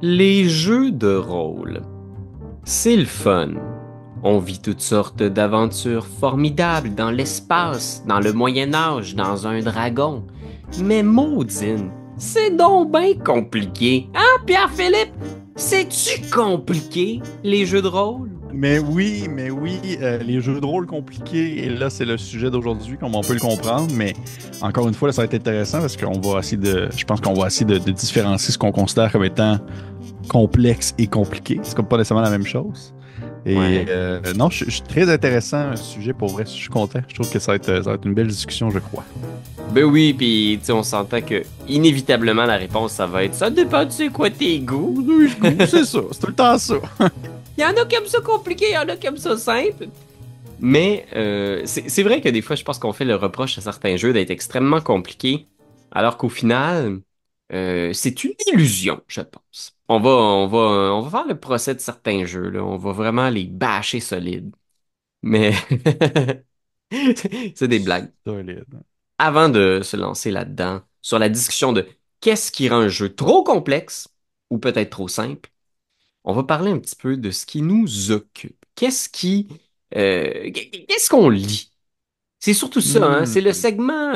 Les jeux de rôle, c'est le fun. On vit toutes sortes d'aventures formidables dans l'espace, dans le Moyen Âge, dans un dragon. Mais maudine, c'est donc bien compliqué. Hein, Pierre-Philippe? C'est-tu compliqué, les jeux de rôle? Mais oui, les jeux de rôle compliqués, et là, c'est le sujet d'aujourd'hui, comme on peut le comprendre, mais encore une fois, là, ça va être intéressant parce qu'on va essayer je pense qu'on va essayer de différencier ce qu'on considère comme étant complexe et compliqué. C'est comme pas nécessairement la même chose. Et Ouais. non, je suis très intéressant, un sujet, pour vrai, je suis content. Je trouve que ça va être une belle discussion, je crois. Ben oui, pis tu sais, on s'entend que inévitablement la réponse, ça va être ça dépend de c'est quoi tes goûts. Oui, goût, c'est ça, c'est tout le temps ça. Il y en a qui aiment ça compliqué, il y en a qui aiment ça simple. Mais c'est vrai que des fois, je pense qu'on fait le reproche à certains jeux d'être extrêmement compliqués, alors qu'au final, c'est une illusion, je pense. On va faire le procès de certains jeux, là. On va vraiment les bâcher solides. Mais c'est des blagues. Solide. Avant de se lancer là-dedans, sur la discussion de qu'est-ce qui rend un jeu trop complexe ou peut-être trop simple, on va parler un petit peu de ce qui nous occupe. Qu'est-ce qu'on lit? C'est surtout ça, hein? C'est le Hmm. segment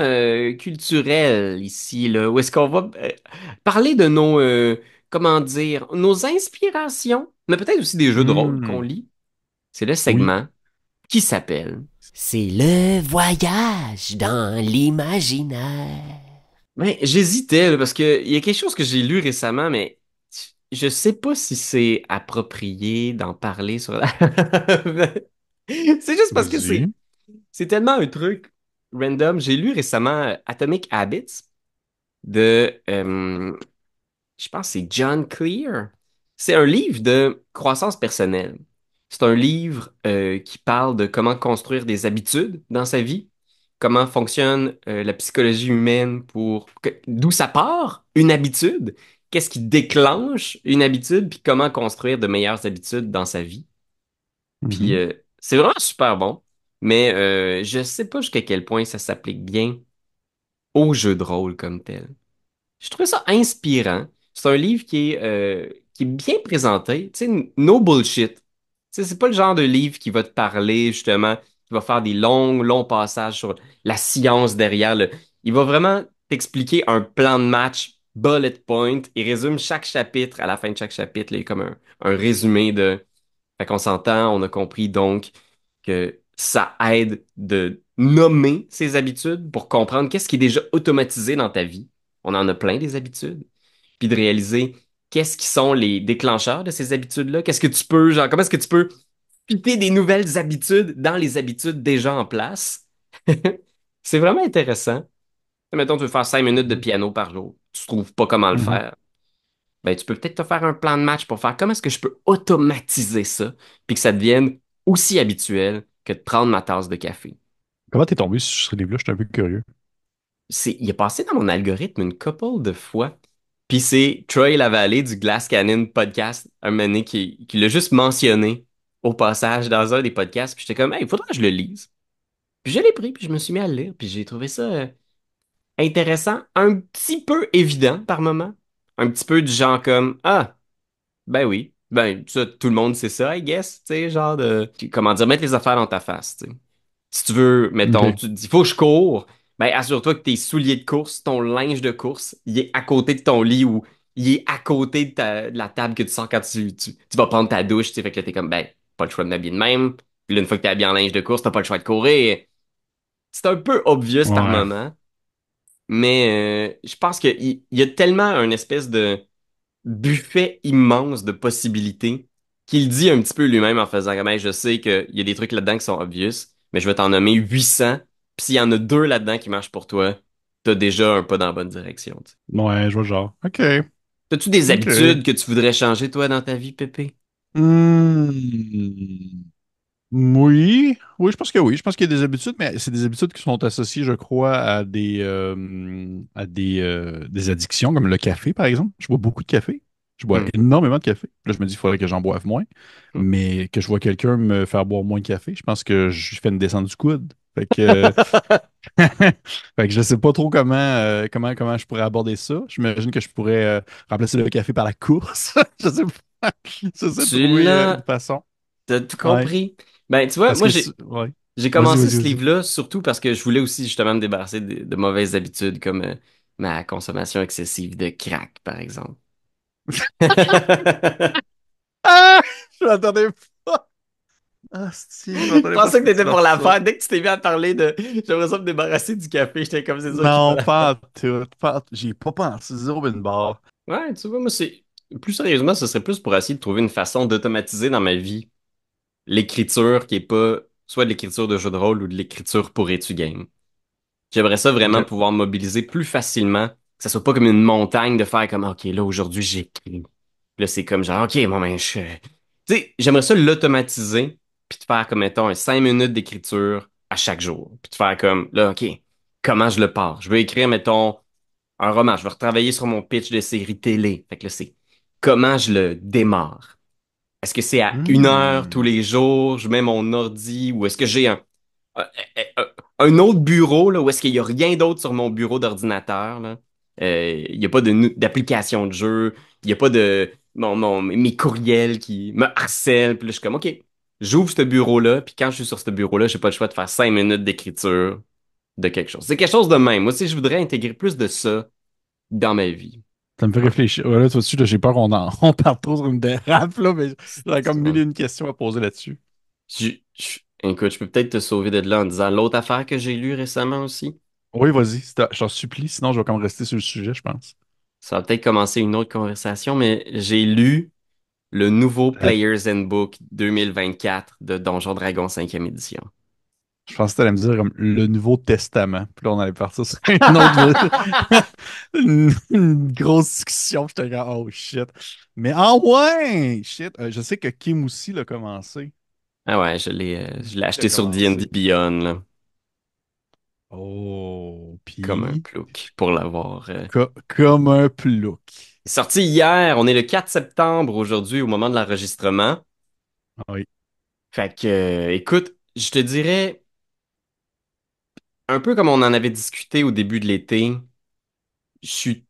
culturel ici, là, où est-ce qu'on va parler de comment dire, nos inspirations, mais peut-être aussi des jeux de rôle qu'on Hmm. lit. C'est le Oui. segment qui s'appelle. C'est le voyage dans l'imaginaire. Mais j'hésitais, là, parce que il y a quelque chose que j'ai lu récemment, mais je sais pas si c'est approprié d'en parler sur la... C'est juste parce que Vas-y. c'est tellement un truc random. J'ai lu récemment Atomic Habits de, je pense que c'est John Clear. C'est un livre de croissance personnelle. C'est un livre qui parle de comment construire des habitudes dans sa vie, comment fonctionne la psychologie humaine d'où ça part, une habitude, qu'est-ce qui déclenche une habitude, puis comment construire de meilleures habitudes dans sa vie. Puis Mhm. c'est vraiment super bon, mais je sais pas jusqu'à quel point ça s'applique bien au jeu de rôle comme tel. Je trouvais ça inspirant. C'est un livre qui est bien présenté. Tu sais, no bullshit. Tu sais, c'est pas le genre de livre qui va te parler, justement, qui va faire des longs passages sur la science derrière le. Il va vraiment t'expliquer un plan de match, bullet point. Il résume chaque chapitre. À la fin de chaque chapitre, là, il y a comme un résumé de. Fait qu'on s'entend, on a compris donc que ça aide de nommer ses habitudes pour comprendre qu'est-ce qui est déjà automatisé dans ta vie. On en a plein des habitudes. Puis de réaliser qu'est-ce qui sont les déclencheurs de ces habitudes-là. Qu'est-ce que tu peux, genre, comment est-ce que tu peux piquer des nouvelles habitudes dans les habitudes déjà en place? C'est vraiment intéressant. Mettons, tu veux faire 5 minutes de piano par jour. Tu trouves pas comment le Mhm. faire. Ben, tu peux peut-être te faire un plan de match pour faire comment est-ce que je peux automatiser ça, puis que ça devienne aussi habituel que de prendre ma tasse de café. Comment t'es tombé sur ce livre-là? Je suis un peu curieux. Il est passé dans mon algorithme une couple de fois. Puis c'est Troy Lavallée du Glass Cannon podcast, un moment donné, qui l'a juste mentionné au passage dans un des podcasts. Puis j'étais comme, hey, il faudrait que je le lise. Puis je l'ai pris, puis je me suis mis à le lire. Puis j'ai trouvé ça intéressant, un petit peu évident par moment. Un petit peu du genre comme, ah. Ben oui. Ben, ça, tout le monde sait ça, I guess, tu sais, genre de, comment dire, mettre les affaires dans ta face, tu sais. Si tu veux, mettons, OK. tu te dis, faut que je cours, ben, assure-toi que tes souliers de course, ton linge de course, il est à côté de ton lit ou il est à côté de la table que tu sors quand tu vas prendre ta douche, tu sais, fait que là, t'es comme, ben, pas le choix de m'habiller de même. Puis là, une fois que t'es habillé en linge de course, t'as pas le choix de courir. C'est un peu obvious par Ouais. moment, mais je pense qu'il y a tellement un espèce de buffet immense de possibilités qu'il dit un petit peu lui-même en faisant comme Hey, je sais qu'il y a des trucs là-dedans qui sont obvious, mais je vais t'en nommer 800. Puis s'il y en a deux là-dedans qui marchent pour toi, t'as déjà un pas dans la bonne direction. Tu sais. Ouais, je vois le genre. OK. T'as-tu des OK. habitudes que tu voudrais changer, toi, dans ta vie, Pépé? Hmm. Oui. Oui, je pense que oui. Je pense qu'il y a des habitudes, mais c'est des habitudes qui sont associées, je crois, à des addictions, comme le café, par exemple. Je bois beaucoup de café. Je bois Hmm. énormément de café. Là, je me dis qu'il faudrait que j'en boive moins. Hmm. Mais que je vois quelqu'un me faire boire moins de café, je pense que je fais une descente du coude. Fait que, fait que je sais pas trop comment je pourrais aborder ça. J'imagine que je pourrais remplacer le café par la course. Je sais pas. J'essaie de Tu trouver une l'as, façon. t'as tout Ouais. compris. Ben, tu vois, Parce que, ouais. j'ai Vas-y, commencé vas-y, ce vas-y. livre-là surtout parce que je voulais aussi justement me débarrasser de mauvaises habitudes comme ma consommation excessive de crack, par exemple. Ah! Je m'attendais pas. Ah, si, je Je m'attendais pas à ce pensais que que tu t'étais pour fasses la ça. faire. Dès que tu t'es mis à parler de j'aimerais ça me débarrasser du café, j'étais comme c'est sûr qu'il faut Non, la faire. pas en tout. J'y ai pas pensé. Zéro bin bar. Ouais, tu vois, moi, c'est. Plus sérieusement, ce serait plus pour essayer de trouver une façon d'automatiser dans ma vie l'écriture qui est pas soit de l'écriture de jeu de rôle ou de l'écriture pour étu game. J'aimerais ça vraiment OK. pouvoir mobiliser plus facilement, que ça soit pas comme une montagne de faire comme, OK, là, aujourd'hui, j'écris. Là, c'est comme genre, OK, bon, ben, Tu sais, j'aimerais ça l'automatiser, puis de faire comme, mettons, un 5 minutes d'écriture à chaque jour. Puis de faire comme, là, OK, comment je le pars? Je veux écrire, mettons, un roman. Je veux retravailler sur mon pitch de série télé. Fait que là, c'est comment je le démarre. Est-ce que c'est à 1 heure tous Hmm. les jours, je mets mon ordi, ou est-ce que j'ai un, un autre bureau là, où est-ce qu'il n'y a rien d'autre sur mon bureau d'ordinateur, là? Il n'y a pas d'application de jeu, il n'y a pas de mes courriels qui me harcèlent. Puis là, je suis comme, OK, j'ouvre ce bureau-là, puis quand je suis sur ce bureau-là, j'ai pas le choix de faire 5 minutes d'écriture de quelque chose. C'est quelque chose de même. Moi aussi, je voudrais intégrer plus de ça dans ma vie. Ça me fait réfléchir. Ouais, là, tout de suite, là, j'ai peur on parte trop sur une dérape, là, mais j'aurais comme mille et une questions à poser là-dessus. Écoute, je peux peut-être te sauver de là en disant l'autre affaire que j'ai lue récemment aussi. Oui, vas-y, je t'en supplie, sinon je vais comme rester sur le sujet, je pense. Ça va peut-être commencer une autre conversation, mais j'ai lu le nouveau Euh, Player's Handbook 2024 de Donjon Dragon 5e édition. je pensais que tu allais me dire comme le Nouveau Testament. Puis là, on allait partir sur une autre une grosse discussion. Puis j'étais comme, oh shit. Mais ah ouais! Shit. Je sais que Kim aussi l'a commencé. Ah ouais, je l'ai Il a acheté sur D&D commencé. Beyond, là, Oh, comme un puis plouc, pour l'avoir. comme un plouc. C'est sorti hier, on est le 4 septembre aujourd'hui au moment de l'enregistrement. Oui. Fait que, écoute, je te dirais, un peu comme on en avait discuté au début de l'été, je suis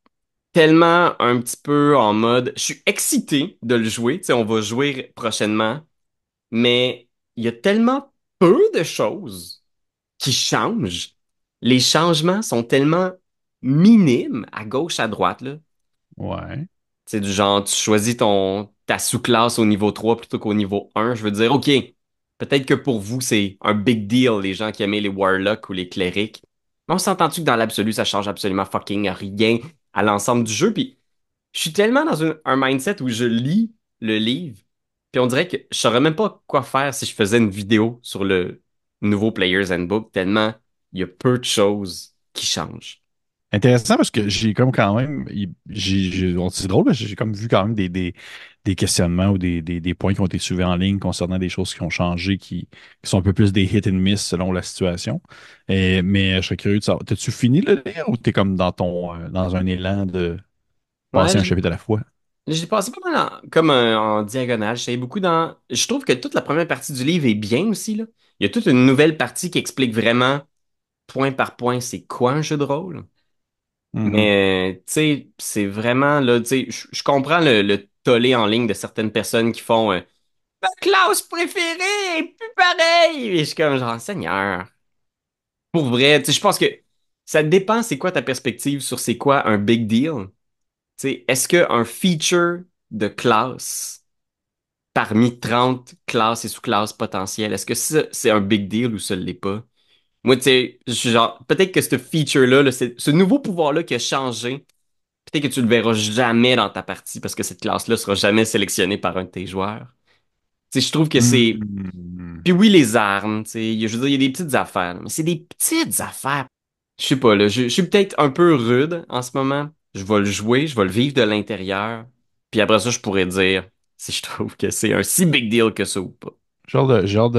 tellement un petit peu en mode, je suis excité de le jouer, tu sais, on va jouer prochainement, mais il y a tellement peu de choses qui changent. Les changements sont tellement minimes à gauche, à droite, là. Ouais. C'est du genre, tu choisis ta sous-classe au niveau 3 plutôt qu'au niveau 1. Je veux dire, OK, peut-être que pour vous, c'est un big deal, les gens qui aimaient les warlocks ou les clérics. Mais on s'entend-tu que dans l'absolu, ça change absolument fucking rien à l'ensemble du jeu? Puis je suis tellement dans un mindset où je lis le livre, puis on dirait que je saurais même pas quoi faire si je faisais une vidéo sur le nouveau Player's Handbook, tellement il y a peu de choses qui changent. Intéressant parce que j'ai comme quand même, c'est drôle, parce que j'ai comme vu quand même des questionnements ou des points qui ont été soulevés en ligne concernant des choses qui ont changé, qui sont un peu plus des hit and miss selon la situation. Mais je serais curieux de savoir, t'as-tu fini le lire ou t'es comme dans un élan de Ouais, passer un chapitre à la fois? j'ai passé pas mal comme en diagonale. J'étais beaucoup dans. Je trouve que toute la première partie du livre est bien aussi, là. Il y a toute une nouvelle partie qui explique vraiment, point par point, c'est quoi un jeu de rôle. Mhm. Mais, tu sais, c'est vraiment, là, tu sais, je comprends le tollé en ligne de certaines personnes qui font ma classe préférée est plus pareil. Et je suis comme, genre, Seigneur. Pour vrai, tu sais, je pense que ça dépend c'est quoi ta perspective sur c'est quoi un big deal. Tu sais, est-ce qu'un feature de classe parmi 30 classes et sous-classes potentielles, est-ce que ça, c'est un big deal ou ça l'est pas? Moi, tu sais, je suis genre, peut-être que ce feature-là, là, ce nouveau pouvoir-là qui a changé, peut-être que tu le verras jamais dans ta partie parce que cette classe-là sera jamais sélectionnée par un de tes joueurs. Tu sais, je trouve que c'est. Mhm. Puis oui, les armes, tu sais, je veux dire, il y a des petites affaires, là, mais c'est des petites affaires. Je sais pas, là, je suis peut-être un peu rude en ce moment. Je vais le jouer, je vais le vivre de l'intérieur. Puis après ça, je pourrais dire si je trouve que c'est un si big deal que ça ou pas. J'ai hâte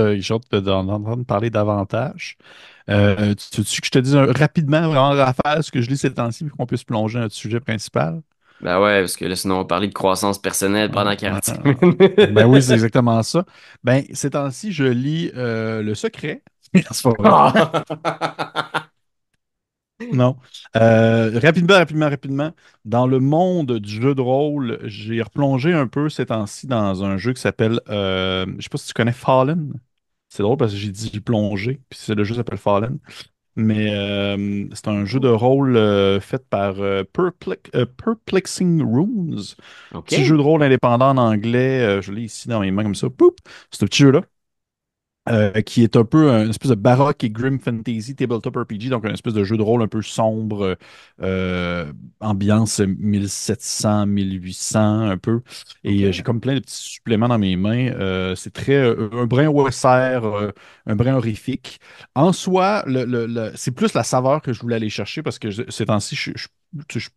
d'en entendre parler davantage. Tu veux que je te dise rapidement, vraiment, Raphaël, ce que je lis ces temps-ci, pour qu'on puisse plonger dans notre sujet principal? Ben ouais, parce que là, sinon, on va parler de croissance personnelle pendant Ouais. 45 minutes. Ben oui, c'est exactement ça. Ben, ces temps-ci, je lis Le Secret. C'est pas vrai. Ah! Non. Rapidement. Dans le monde du jeu de rôle, j'ai replongé un peu ces temps-ci dans un jeu qui s'appelle, je sais pas si tu connais Fallen. C'est drôle parce que j'ai dit plongé, puis le jeu s'appelle Fallen. Mais c'est un jeu de rôle fait par Perplexing Runes. Petit jeu OK. de rôle indépendant en anglais. Je l'ai ici dans mes mains comme ça. Poup! C'est un petit jeu-là qui est un peu une espèce de baroque et grim fantasy tabletop RPG, donc une espèce de jeu de rôle un peu sombre, euh, ambiance 1700, 1800 un peu. Et j'ai OK. comme plein de petits suppléments dans mes mains. C'est très un brin OSR, un brin horrifique. En soi, c'est plus la saveur que je voulais aller chercher parce que ces temps-ci, tu sais,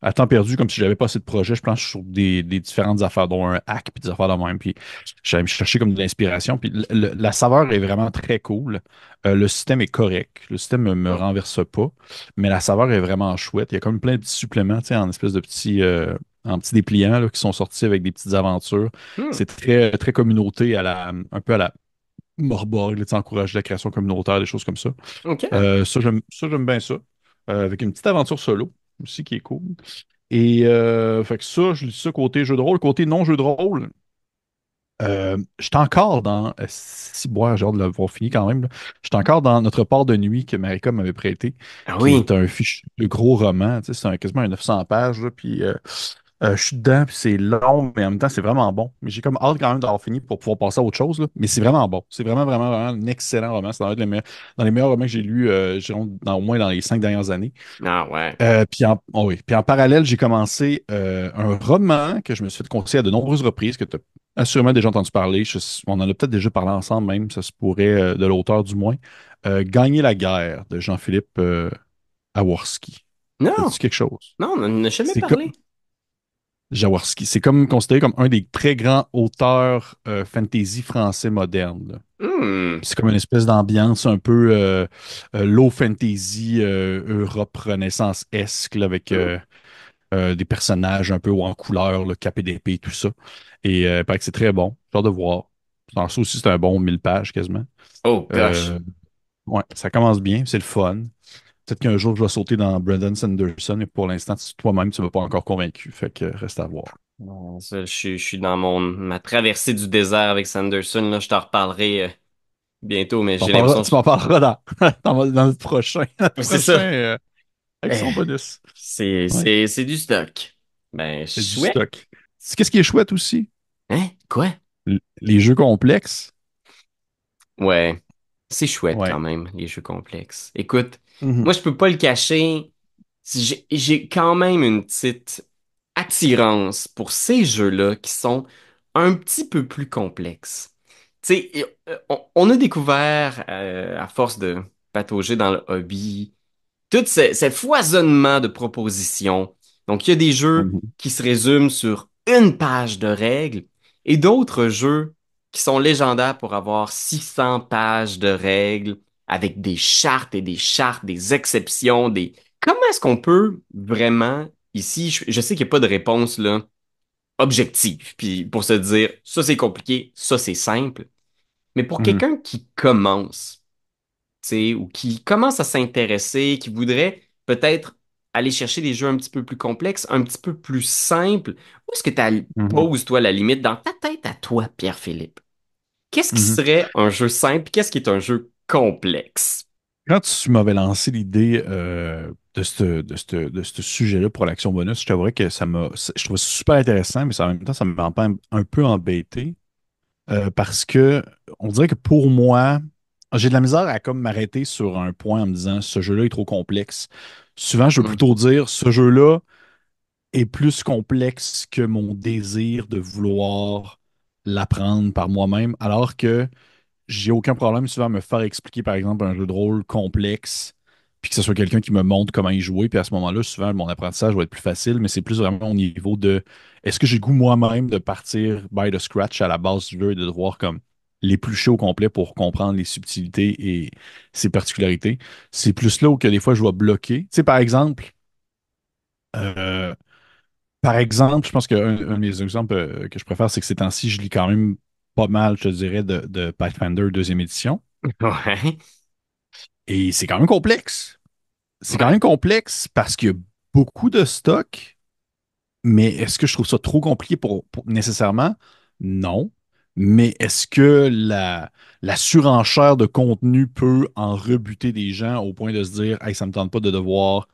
à temps perdu, comme si j'avais pas assez de projets, je planche sur des différentes affaires, dont un hack puis des affaires de même. Puis j'allais me chercher comme de l'inspiration. Puis la saveur est vraiment très cool. Le système est correct. Le système me Oh. renverse pas. Mais la saveur est vraiment chouette. Il y a comme plein de petits suppléments, tu sais, en espèce de petits, en petits dépliants là, qui sont sortis avec des petites aventures. Hmm. C'est très, très communauté un peu à la Morborg, là, tu sais, encourage la création communautaire, des choses comme ça. OK. J'aime bien ça. Avec une petite aventure solo aussi qui est cool. Et fait que ça, je dis ça côté jeu de rôle. Côté non-jeu de rôle, j'étais encore dans. Si boire, j'ai hâte de l'avoir fini quand même. Là. J'étais encore dans Notre part de nuit que Marika m'avait prêté, Ah qui oui. est un fichu de gros roman. Tu sais, quasiment un 900 pages. Là, puis je suis dedans, puis c'est long, mais en même temps, c'est vraiment bon. Mais j'ai comme hâte quand même d'avoir fini pour pouvoir passer à autre chose. Là. Mais c'est vraiment bon. C'est vraiment un excellent roman. C'est dans les meilleurs romans que j'ai lus, au moins dans les 5 dernières années. Ah ouais. Oui. Puis en parallèle, j'ai commencé un roman que je me suis fait conseiller à de nombreuses reprises, que tu as assurément déjà entendu parler. On en a peut-être déjà parlé ensemble même, ça se pourrait, de l'auteur du moins. Gagner la guerre de Jean-Philippe Jaworski. Ça Non. dit quelque chose? Non, on n'en a jamais C'est comme parlé. Jaworski. C'est comme considéré comme un des très grands auteurs fantasy français modernes. Là. Hmm. C'est comme une espèce d'ambiance un peu low fantasy, Europe Renaissance-esque, là, avec Hmm. des personnages un peu en couleur, le cap et d'épée, tout ça. Et il paraît que c'est très bon. J'ai hâte de voir. Alors, ça aussi, c'est un bon 1000 pages quasiment. Oh gosh. Euh, ouais, ça commence bien, c'est le fun. Peut-être qu'un jour, je vais sauter dans Brandon Sanderson, mais pour l'instant, toi-même, tu ne m'as pas encore convaincu. Fait que reste à voir. Je suis dans ma traversée du désert avec Sanderson. Là, je t'en reparlerai bientôt, mais j'ai l'impression Tu m'en parleras dans le prochain, le c'est prochain ça. avec Euh, son bonus. Ouais, c'est du stock. Ben, c'est du chouette. stock. Qu'est-ce qui est chouette aussi? Hein? Quoi? Les jeux complexes. Ouais. C'est chouette quand Ouais. même, les jeux complexes. Écoute, Mhm. moi, je peux pas le cacher. J'ai quand même une petite attirance pour ces jeux-là qui sont un petit peu plus complexes. Tu sais, on a découvert, à force de patauger dans le hobby, tout ce foisonnement de propositions. Donc, il y a des jeux Mhm. qui se résument sur une page de règles et d'autres jeux qui sont légendaires pour avoir 600 pages de règles avec des chartes et des chartes, des exceptions, des... Comment est-ce qu'on peut vraiment, ici, je sais qu'il n'y a pas de réponse là, objective, puis pour se dire, ça c'est compliqué, ça c'est simple, mais pour Mhm. quelqu'un qui commence, tu sais, ou qui commence à s'intéresser, qui voudrait peut-être aller chercher des jeux un petit peu plus complexes, un petit peu plus simples, où est-ce que tu Mhm. poses, toi, la limite dans ta tête à toi, Pierre-Philippe? Qu'est-ce qui Mhm. serait un jeu simple? Qu'est-ce qui est un jeu complexe? Quand tu m'avais lancé l'idée de ce sujet-là pour l'action bonus, je t'avouerais que je trouvais ça super intéressant, mais en même temps, ça m'a un peu embêté parce que on dirait que pour moi, j'ai de la misère à comme m'arrêter sur un point en me disant ce jeu-là est trop complexe. Souvent, je veux Hmm. plutôt dire ce jeu-là est plus complexe que mon désir de vouloir l'apprendre par moi-même, alors que j'ai aucun problème souvent à me faire expliquer, par exemple, un jeu de rôle complexe, puis que ce soit quelqu'un qui me montre comment y jouer, puis à ce moment-là, souvent, mon apprentissage va être plus facile, mais c'est plus vraiment au niveau de est-ce que j'ai le goût moi-même de partir by the scratch à la base du jeu et de devoir comme l'éplucher au complet pour comprendre les subtilités et ses particularités. C'est plus là où que des fois je vais bloquer. Tu sais, euh, par exemple, je pense qu'un de mes exemples que je préfère, c'est que ces temps-ci, je lis quand même pas mal, je te dirais, de Pathfinder deuxième édition. Ouais. Et c'est quand même complexe. C'est quand Ouais. même complexe parce qu'il y a beaucoup de stock, mais est-ce que je trouve ça trop compliqué nécessairement? Non. Mais est-ce que la surenchère de contenu peut en rebuter des gens au point de se dire, hey, ça me tente pas de devoir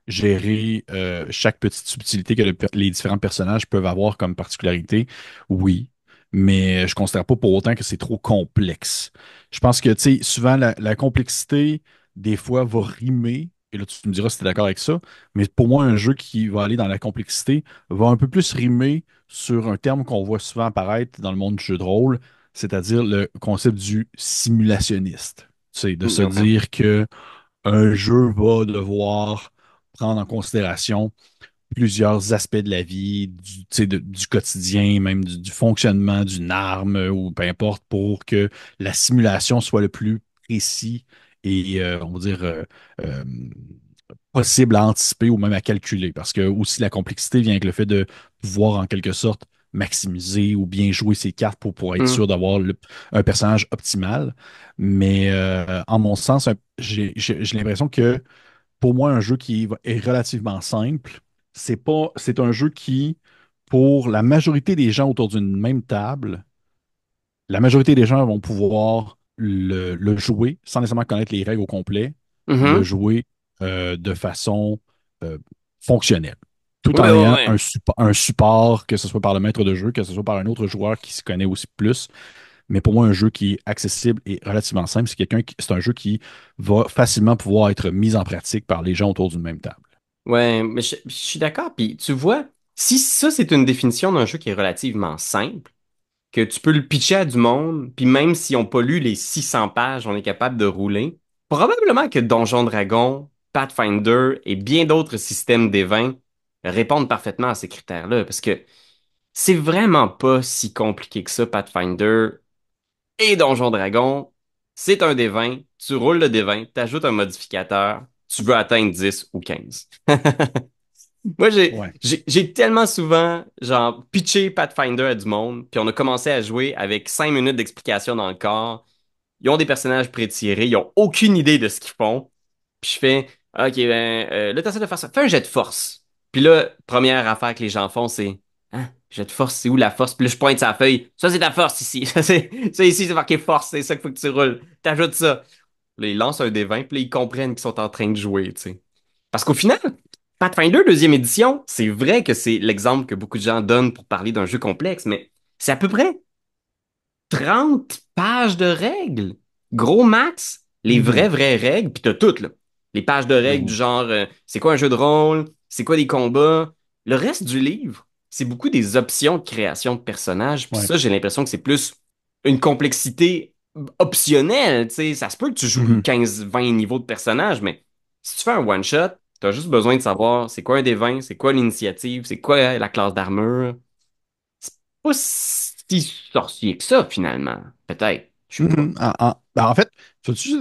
gérer chaque petite subtilité que les différents personnages peuvent avoir comme particularité? Oui. Mais je considère pas pour autant que c'est trop complexe. Je pense que, tu sais, souvent, la complexité, des fois, va rimer. Et là, tu me diras si tu es d'accord avec ça. Mais pour moi, un jeu qui va aller dans la complexité va un peu plus rimer sur un terme qu'on voit souvent apparaître dans le monde du jeu de rôle, c'est-à-dire le concept du simulationniste. C'est de se Ouais. dire que un jeu va devoir prendre en considération plusieurs aspects de la vie, du, tu sais, du quotidien, même du fonctionnement d'une arme ou peu importe, pour que la simulation soit le plus précis et, on va dire, euh, possible à anticiper ou même à calculer. Parce que aussi la complexité vient avec le fait de pouvoir en quelque sorte maximiser ou bien jouer ses cartes pour être Hmm. sûr d'avoir un personnage optimal. Mais en mon sens, j'ai l'impression que pour moi, un jeu est relativement simple, c'est un jeu qui, pour la majorité des gens autour d'une même table, la majorité des gens vont pouvoir le jouer sans nécessairement connaître les règles au complet, le Mhm. jouer de façon euh, fonctionnelle, tout Ouais, en ouais, ayant ouais. un support, que ce soit par le maître de jeu, que ce soit par un autre joueur qui s'y connaît aussi plus. Mais pour moi, un jeu qui est accessible et relativement simple, c'est un jeu qui va facilement pouvoir être mis en pratique par les gens autour d'une même table. Ouais, mais je suis d'accord. Puis tu vois, si ça c'est une définition d'un jeu qui est relativement simple, que tu peux le pitcher à du monde, puis même s'ils n'ont pas lu les 600 pages, on est capable de rouler, probablement que Donjon Dragon, Pathfinder et bien d'autres systèmes d'évents répondent parfaitement à ces critères-là, parce que c'est vraiment pas si compliqué que ça, Pathfinder et Donjon Dragon. C'est un D20, tu roules le D20, t'ajoutes un modificateur, tu veux atteindre 10 ou 15. Moi, Ouais. j'ai tellement souvent, genre, pitché Pathfinder à du monde, puis on a commencé à jouer avec 5 minutes d'explication dans le corps. Ils ont des personnages pré-tirés, ils ont aucune idée de ce qu'ils font. Puis je fais, OK, ben, là, t'essaies de faire ça. Fais un jet de force. Puis là, première affaire que les gens font, c'est, hein, jet de force, c'est où la force? Puis là, je pointe sa feuille. Ça, c'est ta force ici. Ça ici, c'est marqué force, c'est ça qu'il faut que tu roules. T'ajoutes ça. Là, ils lancent un D20, puis là, ils comprennent qu'ils sont en train de jouer, tu sais. Parce qu'au final, Pathfinder deuxième édition, c'est vrai que c'est l'exemple que beaucoup de gens donnent pour parler d'un jeu complexe, mais c'est à peu près 30 pages de règles. Gros max, les Mhm. vraies règles, puis t'as toutes, là. Les pages de règles du Mhm. genre, c'est quoi un jeu de rôle, c'est quoi des combats. Le reste du livre, c'est beaucoup des options de création de personnages, puis Ouais. ça, j'ai l'impression que c'est plus une complexité optionnelle, tu sais. Ça se peut que tu joues Mhm. 15-20 niveaux de personnages, mais si tu fais un one-shot, t'as juste besoin de savoir c'est quoi un des 20, c'est quoi l'initiative, c'est quoi la classe d'armure. C'est pas si sorcier que ça, finalement. Peut-être. Je sais pas. Mhm. En fait,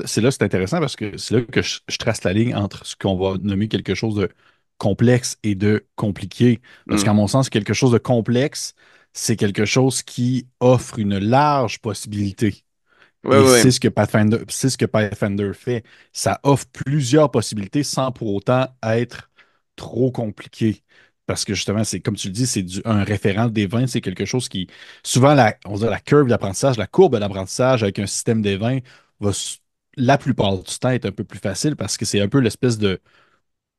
c'est là que c'est intéressant parce que c'est là que je trace la ligne entre ce qu'on va nommer quelque chose de complexe et de compliqué. Parce qu'à Hmm. mon sens, quelque chose de complexe, c'est quelque chose qui offre une large possibilité. Ouais, Et ouais, ouais. c'est ce que Pathfinder fait. Ça offre plusieurs possibilités sans pour autant être trop compliqué. Parce que justement, c'est comme tu le dis, un référent des 20, c'est quelque chose qui, souvent, on va dire la curve d'apprentissage, la courbe d'apprentissage avec un système des 20 va la plupart du temps être un peu plus facile parce que c'est un peu l'espèce de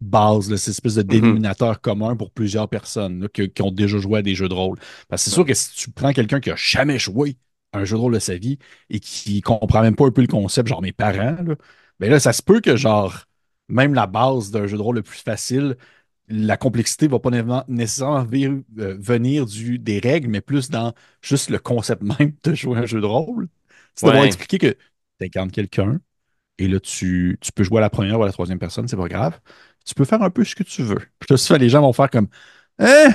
base, là, cette espèce de Mhm. dénominateur commun pour plusieurs personnes là, qui ont déjà joué à des jeux de rôle. Parce que c'est sûr Ouais. que si tu prends quelqu'un qui a jamais joué à un jeu de rôle de sa vie et qui comprend même pas un peu le concept, genre mes parents, là, ben là, ça se peut que genre même la base d'un jeu de rôle le plus facile, la complexité va pas nécessairement venir des règles, mais plus dans juste le concept même de jouer à un jeu de rôle. C'est devoir Ouais. expliquer que tu incarnes quelqu'un, et là, tu peux jouer à la première ou à la troisième personne, c'est pas grave. Tu peux faire un peu ce que tu veux. Puis là, souvent, les gens vont faire comme Hein?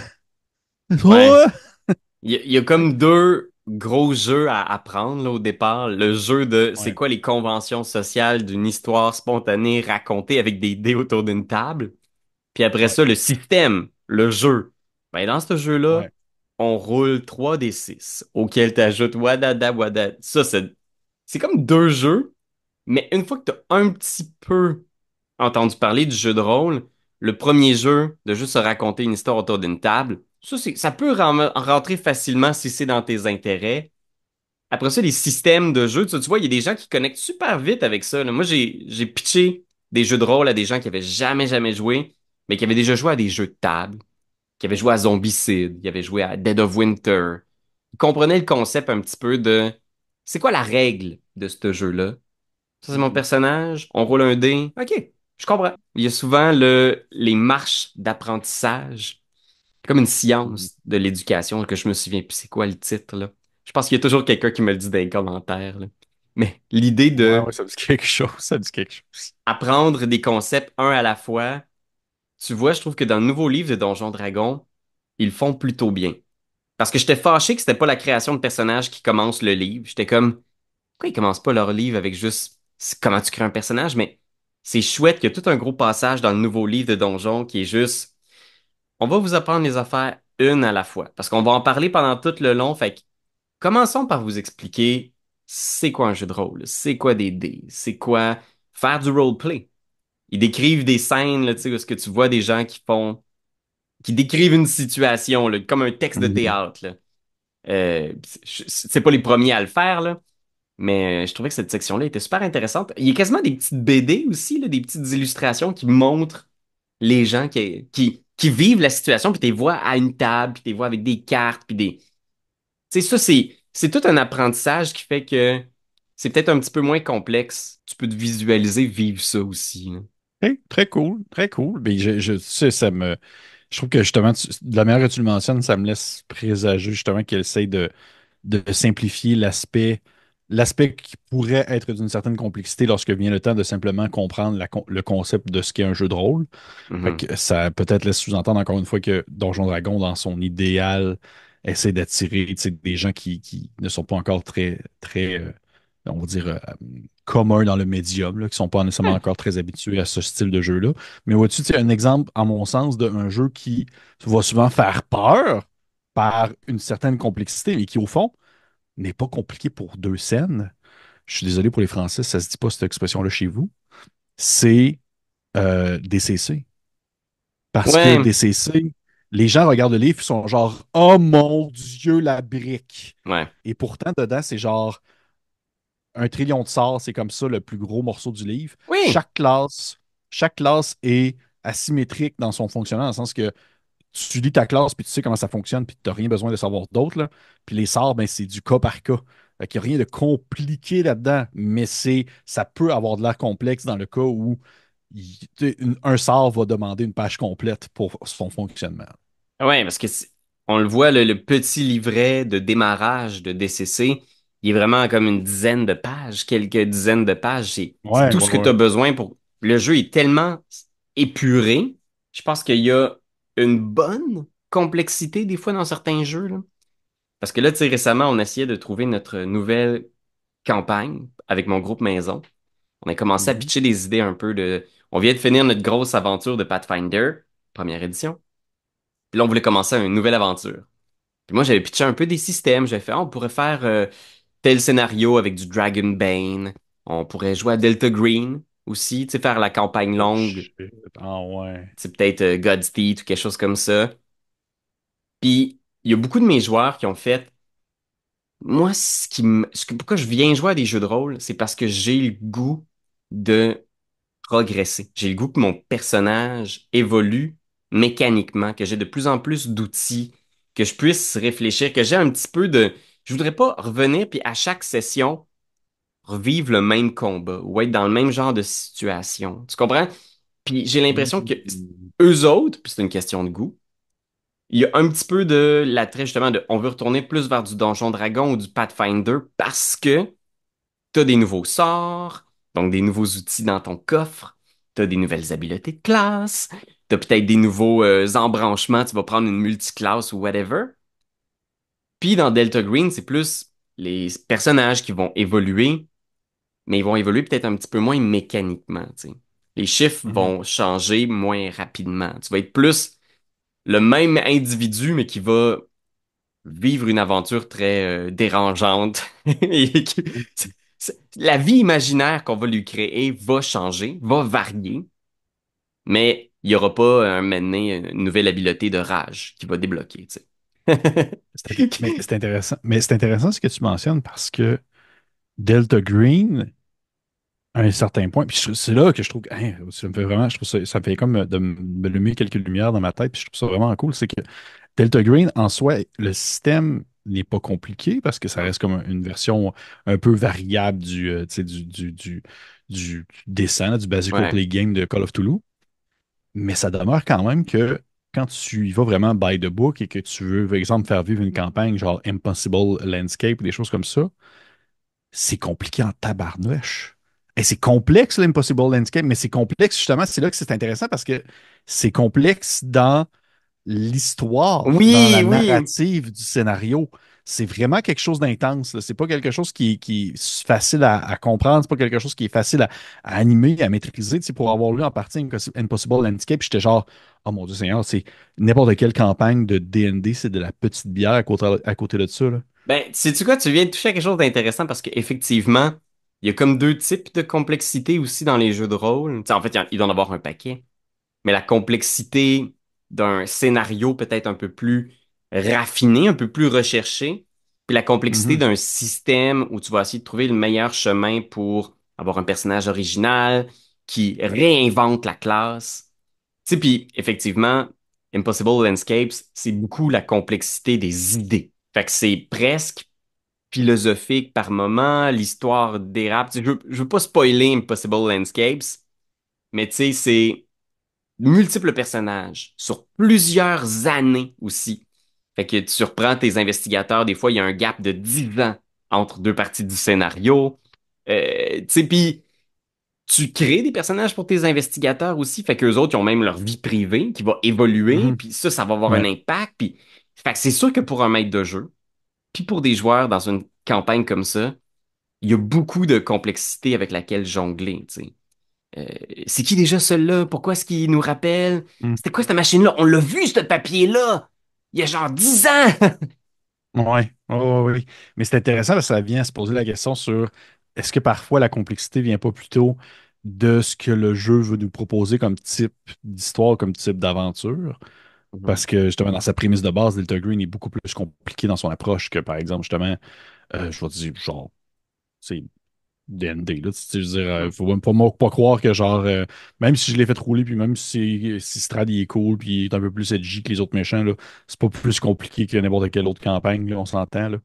Ouais. Toi? Il y a comme deux gros jeux à apprendre là, au départ. Le jeu de c'est Ouais, quoi les conventions sociales d'une histoire spontanée racontée avec des dés autour d'une table. Puis après ouais, ça, le système, le jeu. Ben, dans ce jeu-là, ouais. on roule 3 d 6 auquel tu ajoutes Wadada Wadada. Ça, c'est comme deux jeux. Mais une fois que tu as un petit peu entendu parler du jeu de rôle, le premier jeu, de juste se raconter une histoire autour d'une table, ça peut rentrer facilement si c'est dans tes intérêts. Après ça, les systèmes de jeu, tu vois, il y a des gens qui connectent super vite avec ça, là. Moi, j'ai pitché des jeux de rôle à des gens qui avaient jamais joué, mais qui avaient déjà joué à des jeux de table, qui avaient joué à Zombicide, qui avaient joué à Dead of Winter. Ils comprenaient le concept un petit peu de c'est quoi la règle de ce jeu-là? Ça, c'est mon Mhm. personnage. On roule un dé. OK, je comprends. Il y a souvent les marches d'apprentissage. C'est comme une Mhm. science de l'éducation que je me souviens plus c'est quoi le titre, là. Je pense qu'il y a toujours quelqu'un qui me le dit dans les commentaires, là. Mais l'idée Ouais, de ouais, ça dit quelque chose, ça dit quelque chose. apprendre des concepts un à la fois, tu vois, je trouve que dans le nouveau livre de Donjons Dragons, ils le font plutôt bien. Parce que j'étais fâché que c'était pas la création de personnages qui commence le livre. J'étais comme, pourquoi ils commencent pas leur livre avec juste comment tu crées un personnage? Mais c'est chouette qu'il y a tout un gros passage dans le nouveau livre de Donjon qui est juste, on va vous apprendre les affaires une à la fois. Parce qu'on va en parler pendant tout le long. Fait que commençons par vous expliquer c'est quoi un jeu de rôle, c'est quoi des dés, c'est quoi faire du roleplay. Ils décrivent des scènes, là, tu sais, où est-ce que tu vois des gens qui décrivent une situation, là, comme un texte de Mhm. théâtre, là. C'est pas les premiers à le faire, là, mais je trouvais que cette section-là était super intéressante. Il y a quasiment des petites BD aussi, là, des petites illustrations qui montrent les gens qui vivent la situation, puis tu les vois à une table, puis tu les vois avec des cartes, puis des... Tu sais, c'est tout un apprentissage qui fait que c'est peut-être un petit peu moins complexe. Tu peux te visualiser vivre ça aussi, là. Hey, très cool, très cool. Mais tu sais, je trouve que justement, de la manière que tu le mentionnes, ça me laisse présager justement qu'elle essaye de simplifier l'aspect qui pourrait être d'une certaine complexité lorsque vient le temps de simplement comprendre le concept de ce qu'est un jeu de rôle. Fait Mhm. que ça peut-être laisse sous-entendre encore une fois que Donjon Dragon, dans son idéal, essaie d'attirer, tu sais, des gens qui ne sont pas encore très, on va dire, communs dans le médium, là, qui sont pas nécessairement Ouais. encore très habitués à ce style de jeu-là. Mais vois-tu, tu sais, un exemple, à mon sens, d'un jeu qui va souvent faire peur par une certaine complexité, mais qui, au fond, n'est pas compliqué pour deux scènes. Je suis désolé pour les Français, ça se dit pas cette expression-là chez vous. C'est DCC. Parce que Ouais, DCC, les gens regardent le livre et sont genre, oh mon Dieu, la brique. ouais. Et pourtant, dedans, c'est genre un trillion de sorts, c'est comme ça le plus gros morceau du livre. Oui. Chaque classe est asymétrique dans son fonctionnement, dans le sens que tu lis ta classe, puis tu sais comment ça fonctionne, puis tu n'as rien besoin de savoir d'autres, là. Puis les sorts, ben, c'est du cas par cas. Fait qu'il n'y a rien de compliqué là-dedans, mais ça peut avoir de l'air complexe dans le cas où tu sais, un sort va demander une page complète pour son fonctionnement. Ouais, parce que on le voit, le petit livret de démarrage de DCC, il est vraiment comme une dizaine de pages, quelques dizaines de pages. C'est Ouais, tout ce ouais, que tu as ouais. besoin pour... Le jeu est tellement épuré. Je pense qu'il y a une bonne complexité des fois dans certains jeux, là. Parce que là, tu sais, récemment, on essayait de trouver notre nouvelle campagne avec mon groupe maison. On a commencé à Mhm, pitcher des idées un peu de... On vient de finir notre grosse aventure de Pathfinder, première édition. Puis là, on voulait commencer une nouvelle aventure. Puis moi, j'avais pitché un peu des systèmes. J'avais fait, ah, on pourrait faire tel scénario avec du Dragonbane. On pourrait jouer à Delta Green aussi, tu sais, faire la campagne oh, longue. shit. Ah ouais. C'est peut-être Godspeed ou quelque chose comme ça. Puis il y a beaucoup de mes joueurs qui ont fait, moi, pourquoi je viens jouer à des jeux de rôle, c'est parce que j'ai le goût de progresser. J'ai le goût que mon personnage évolue mécaniquement, que j'ai de plus en plus d'outils, que je puisse réfléchir, que j'ai un petit peu de... Je voudrais pas revenir puis à chaque session revivre le même combat ou être dans le même genre de situation. Tu comprends? Puis j'ai l'impression que Mhm. eux autres, puis c'est une question de goût, il y a un petit peu de l'attrait justement de on veut retourner plus vers du Donjon Dragon ou du Pathfinder parce que t'as des nouveaux sorts, donc des nouveaux outils dans ton coffre, t'as des nouvelles habiletés de classe, t'as peut-être des nouveaux embranchements, tu vas prendre une multiclasse ou whatever. Puis dans Delta Green, c'est plus les personnages qui vont évoluer, mais ils vont évoluer peut-être un petit peu moins mécaniquement, tu sais. Les chiffres Mhm. vont changer moins rapidement. Tu vas être plus le même individu, mais qui va vivre une aventure très dérangeante. Et La vie imaginaire qu'on va lui créer va changer, va varier, mais il n'y aura pas un moment donné, une nouvelle habileté de rage qui va débloquer, tu Mais sais. c'est intéressant. Mais c'est intéressant ce que tu mentionnes parce que Delta Green, à un certain point, puis c'est là que je trouve que hein, ça me fait vraiment, je trouve ça, ça me fait comme de me allumer quelques lumières dans ma tête, puis je trouve ça vraiment cool, c'est que Delta Green, en soi, le système n'est pas compliqué parce que ça Non. reste comme une version un peu variable tu sais, du dessin, là, du basic Ouais. roleplay game de Call of Cthulhu. Mais ça demeure quand même que quand tu y vas vraiment by the book et que tu veux, par exemple, faire vivre une campagne genre Impossible Landscape ou des choses comme ça, c'est compliqué en tabarnouche. Et c'est complexe, l'Impossible Landscape, mais c'est complexe, justement, c'est là que c'est intéressant parce que c'est complexe dans l'histoire, dans Oui, la oui. narrative du scénario. C'est vraiment quelque chose d'intense, là. C'est pas quelque chose qui est facile à comprendre, c'est pas quelque chose qui est facile à animer, à maîtriser. Tu sais, pour avoir lu en partie Impossible Landscape, j'étais genre, oh mon Dieu Seigneur, c'est n'importe quelle campagne de D&D, c'est de la petite bière à côté de ça, là. Ben, sais-tu quoi, tu viens de toucher à quelque chose d'intéressant parce qu'effectivement, il y a comme deux types de complexité aussi dans les jeux de rôle. Tu sais, en fait, il doit en avoir un paquet. Mais la complexité d'un scénario peut-être un peu plus raffiné, un peu plus recherché, puis la complexité Mhm, d'un système où tu vas essayer de trouver le meilleur chemin pour avoir un personnage original qui réinvente la classe. Tu sais, puis effectivement, Impossible Landscapes, c'est beaucoup la complexité des idées. Fait que c'est presque philosophique par moment, l'histoire dérape. Tu sais, je veux pas spoiler Impossible Landscapes, mais tu sais, c'est multiples personnages sur plusieurs années aussi. Fait que tu reprends tes investigateurs, des fois, il y a un gap de 10 ans entre deux parties du scénario. Tu sais, puis tu crées des personnages pour tes investigateurs aussi, fait qu'eux autres, ils ont même leur vie privée qui va évoluer, mhm. puis ça va avoir un Ouais. impact, puis fait que c'est sûr que pour un maître de jeu, puis pour des joueurs dans une campagne comme ça, il y a beaucoup de complexité avec laquelle jongler, tu sais. Euh, c'est qui déjà celui-là? Pourquoi est-ce qu'il nous rappelle? Mm. C'était quoi cette machine-là? On l'a vu, ce papier-là! Il y a genre 10 ans! Ouais, ouais, ouais, ouais. Mais c'est intéressant parce que ça vient à se poser la question sur est-ce que parfois la complexité vient pas plutôt de ce que le jeu veut nous proposer comme type d'histoire, comme type d'aventure? Mhm. Parce que justement, dans sa prémisse de base, Delta Green est beaucoup plus compliqué dans son approche que, par exemple, justement, je vais dire, genre, c'est D&D, là. Tu sais, je veux dire, Mhm. faut même pas croire que, genre, même si je l'ai fait rouler, puis même si Strad il est cool, puis il est un peu plus edgy que les autres méchants, là, c'est pas plus compliqué que n'importe quelle autre campagne, là, on s'entend, là.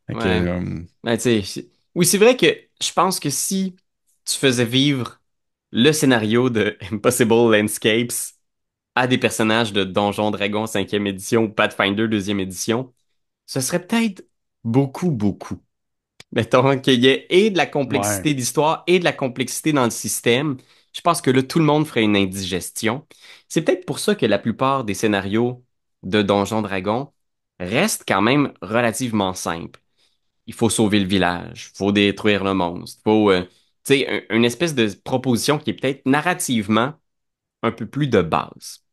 Fait que, Ouais. Ben, tu sais, oui, c'est vrai que je pense que si tu faisais vivre le scénario de Impossible Landscapes à des personnages de Donjons Dragons 5e édition ou Pathfinder 2e édition, ce serait peut-être beaucoup. Mettons qu'il y ait et de la ouais, complexité d'histoire et de la complexité dans le système. Je pense que là, tout le monde ferait une indigestion. C'est peut-être pour ça que la plupart des scénarios de Donjons Dragons restent quand même relativement simples. Il faut sauver le village, il faut détruire le monstre, il faut, tu sais, une espèce de proposition qui est peut-être narrativement un peu plus de base.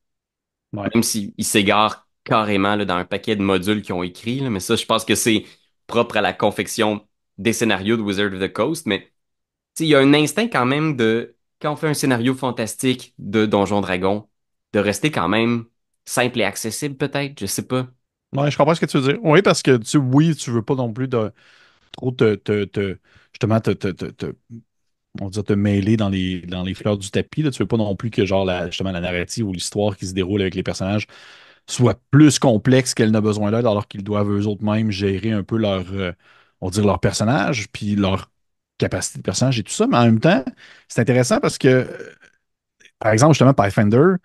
ouais, Même s'il s'égare carrément là, dans un paquet de modules qu'ils ont écrits, là, mais ça, je pense que c'est propre à la confection des scénarios de Wizard of the Coast, mais tu sais, il y a un instinct quand même de, quand on fait un scénario fantastique de Donjon Dragon, de rester quand même simple et accessible peut-être, je sais pas. ouais, je comprends ce que tu veux dire. Oui, parce que, tu sais, oui, tu veux pas non plus de trop justement, on va dire te mêler dans les fleurs du tapis, là. Tu veux pas non plus que, genre, justement, la narrative ou l'histoire qui se déroule avec les personnages soit plus complexe qu'elle n'a besoin d'être, alors qu'ils doivent eux-mêmes gérer un peu on va dire, leur personnage, puis leur capacité de personnage et tout ça. Mais en même temps, c'est intéressant parce que, par exemple, justement, Pathfinder,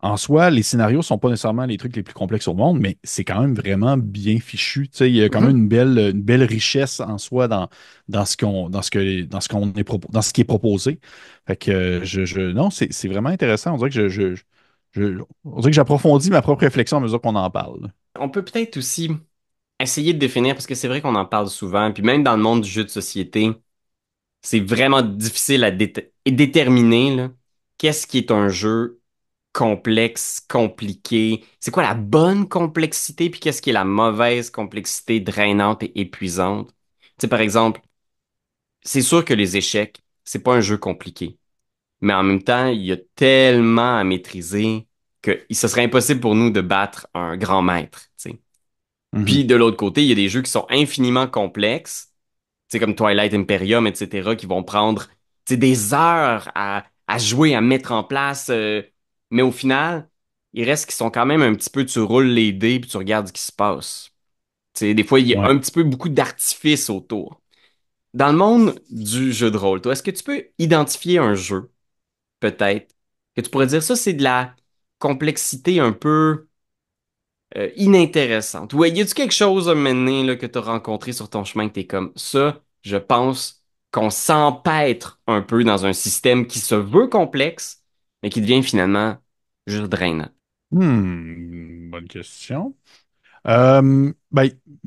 en soi, les scénarios sont pas nécessairement les trucs les plus complexes au monde, mais c'est quand même vraiment bien fichu. Tu sais, il y a quand même Mhm. une belle richesse en soi dans ce qui est proposé. Fait que non, c'est vraiment intéressant. On dirait que on dirait que j'approfondis ma propre réflexion à mesure qu'on en parle. On peut peut-être aussi essayer de définir, parce que c'est vrai qu'on en parle souvent, puis même dans le monde du jeu de société, c'est vraiment difficile à déterminer, là, qu'est-ce qui est un jeu complexe, compliqué. C'est quoi la bonne complexité, puis qu'est-ce qui est la mauvaise complexité drainante et épuisante. Tu sais, par exemple, c'est sûr que les échecs, c'est pas un jeu compliqué. Mais en même temps, il y a tellement à maîtriser que ce serait impossible pour nous de battre un grand maître, tu sais. Mhm. Puis de l'autre côté, il y a des jeux qui sont infiniment complexes, tu sais, comme Twilight Imperium, etc., qui vont prendre, tu sais, des heures à jouer, à mettre en place. Mais au final, il reste qu'ils sont quand même un petit peu, tu roules les dés puis tu regardes ce qui se passe. Tu sais, des fois, il y a Ouais. un petit peu beaucoup d'artifice autour. Dans le monde du jeu de rôle, toi, est-ce que tu peux identifier un jeu, peut-être, que tu pourrais dire ça, c'est de la complexité un peu inintéressante? Ou y a-tu quelque chose à mener là, que tu as rencontré sur ton chemin que t'es comme ça, je pense qu'on s'empêtre un peu dans un système qui se veut complexe, mais qui devient finalement juste drainant. Bonne question. Ben,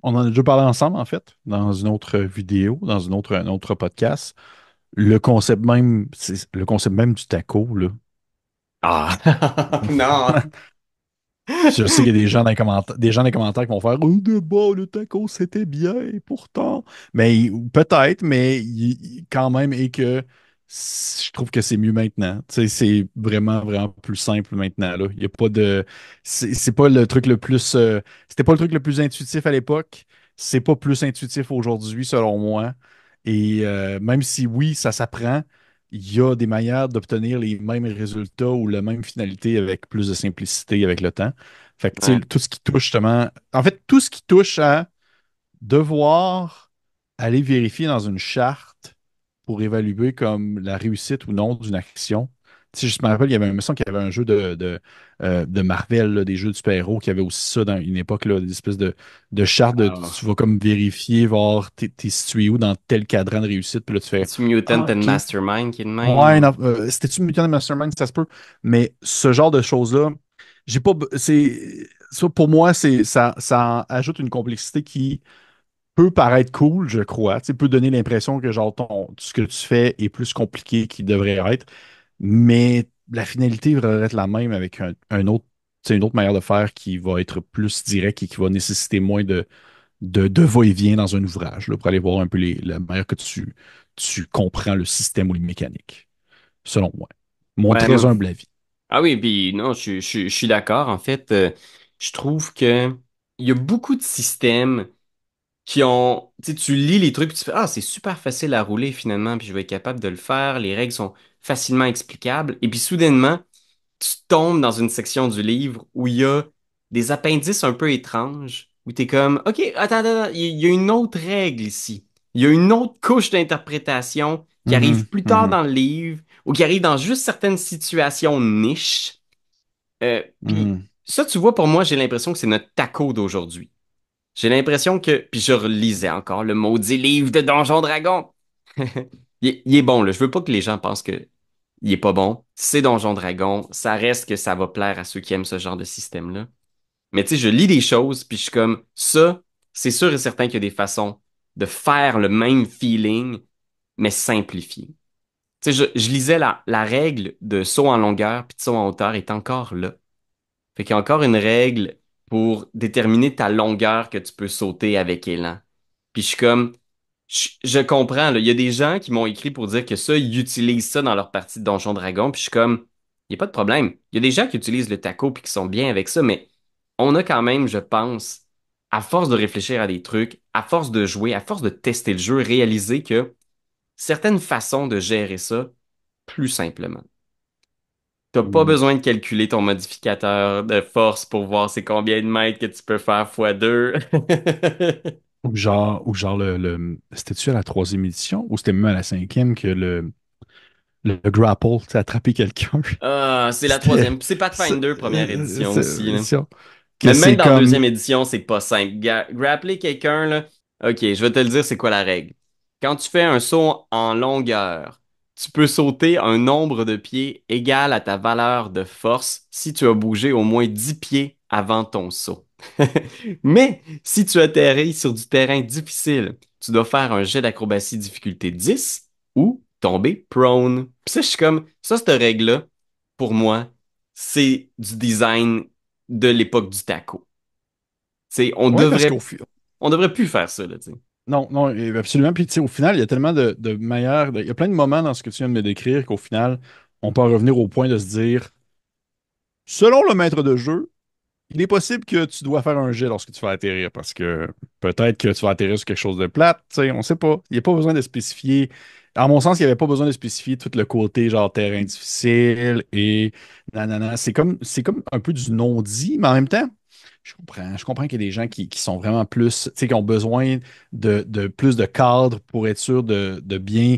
on en a déjà parlé ensemble, en fait, dans une autre vidéo, dans un autre podcast. Le concept même, c'est le concept même du taco, là. Ah, non. Je sais qu'il y a des gens dans les commentaires qui vont faire Oh, de bas, le taco, c'était bien, pourtant. Mais peut-être, mais quand même, et que je trouve que c'est mieux maintenant. Tu sais, c'est vraiment, vraiment plus simple maintenant, là. Il y a pas de. C'est pas le truc le plus. C'était pas le truc le plus intuitif à l'époque. C'est pas plus intuitif aujourd'hui, selon moi. Et même si oui, ça s'apprend, il y a des manières d'obtenir les mêmes résultats ou la même finalité avec plus de simplicité avec le temps. Fait que, tu sais, Ouais, tout ce qui touche justement, en fait, tout ce qui touche à devoir aller vérifier dans une charte pour évaluer comme la réussite ou non d'une action. Tu sais, je me rappelle, il y avait une qu'il y avait un jeu de Marvel, là, des jeux de super-héros, qui avait aussi ça dans une époque, là, des espèces de chartes de ah. tu vas comme vérifier, voir t'es situé où dans tel cadran de réussite, puis là tu fais C'est-tu Mutant Ah, and ok. Mastermind qui est de Ouais, même? non, c'était-tu Mutant Mastermind, ça se peut. Mais ce genre de choses-là, j'ai pas. C'est. Ça, pour moi, ça ajoute une complexité qui peut paraître cool, je crois. Tu sais, peut donner l'impression que genre ce que tu fais est plus compliqué qu'il devrait être. Mais la finalité devrait être la même avec un autre, tu sais, une autre manière de faire qui va être plus direct et qui va nécessiter moins de va-et-vient dans un ouvrage, là, pour aller voir un peu la manière que tu comprends le système ou les mécaniques selon moi. Mon Ouais, très humble avis. ah oui, puis non, je suis d'accord. En fait, je trouve que il y a beaucoup de systèmes qui ont, tu sais, tu lis les trucs, puis tu fais, ah, c'est super facile à rouler finalement, puis je vais être capable de le faire. Les règles sont facilement explicables. Et puis soudainement, tu tombes dans une section du livre où il y a des appendices un peu étranges, où t'es comme, OK, attends, il y a une autre règle ici. Il y a une autre couche d'interprétation qui arrive Mhm, plus tard mhm, dans le livre, ou qui arrive dans juste certaines situations niches. Puis mhm. ça, tu vois, pour moi, j'ai l'impression que c'est notre taco d'aujourd'hui. J'ai l'impression que, puis je relisais encore le maudit livre de Donjon Dragon. Il est bon, là. Je veux pas que les gens pensent que il est pas bon. C'est Donjon Dragon. Ça reste que ça va plaire à ceux qui aiment ce genre de système-là. Mais tu sais, je lis des choses, puis je suis comme, ça, c'est sûr et certain qu'il y a des façons de faire le même feeling, mais simplifié. Tu sais, je lisais la règle de saut en longueur puis de saut en hauteur est encore là. Fait qu'il y a encore une règle pour déterminer ta longueur que tu peux sauter avec élan. Puis je suis comme, je comprends, là. Il y a des gens qui m'ont écrit pour dire que ça, ils utilisent ça dans leur partie de Donjon Dragon. Puis je suis comme, il n'y a pas de problème. Il y a des gens qui utilisent le taco puis qui sont bien avec ça, mais on a quand même, je pense, à force de réfléchir à des trucs, à force de jouer, à force de tester le jeu, réaliser que certaines façons de gérer ça plus simplement. T'as pas Mhm. besoin de calculer ton modificateur de force pour voir c'est combien de mètres que tu peux faire fois deux. Ou genre c'était-tu à la troisième édition ou c'était même à la cinquième que le grapple, tu sais, attraper quelqu'un? Ah, c'est la C'était. troisième. C'est Pathfinder, première édition aussi, là. Édition. Que Mais même c'est dans comme. deuxième édition, c'est pas simple. Grappler quelqu'un, là. Ok, je vais te le dire, c'est quoi la règle. Quand tu fais un saut en longueur, tu peux sauter un nombre de pieds égal à ta valeur de force si tu as bougé au moins 10 pieds avant ton saut. Mais si tu atterris sur du terrain difficile, tu dois faire un jet d'acrobatie difficulté 10 ou tomber prone. Puis ça, je suis comme, ça, cette règle-là, pour moi, c'est du design de l'époque du taco. C'est, Ouais, parce qu'au fi- on devrait plus faire ça, là, tu sais. Non, non, absolument. Puis, tu sais, au final, il y a tellement de manières, il y a plein de moments dans ce que tu viens de me décrire qu'au final, on peut en revenir au point de se dire, selon le maître de jeu, il est possible que tu dois faire un jet lorsque tu vas atterrir parce que peut-être que tu vas atterrir sur quelque chose de plate, tu sais, on sait pas. Il n'y a pas besoin de spécifier. À mon sens, il n'y avait pas besoin de spécifier tout le côté genre terrain difficile et nanana. C'est comme un peu du non-dit, mais en même temps, je comprends qu'il y a des gens qui sont vraiment plus, tu sais, qui ont besoin de plus de cadre pour être sûr de bien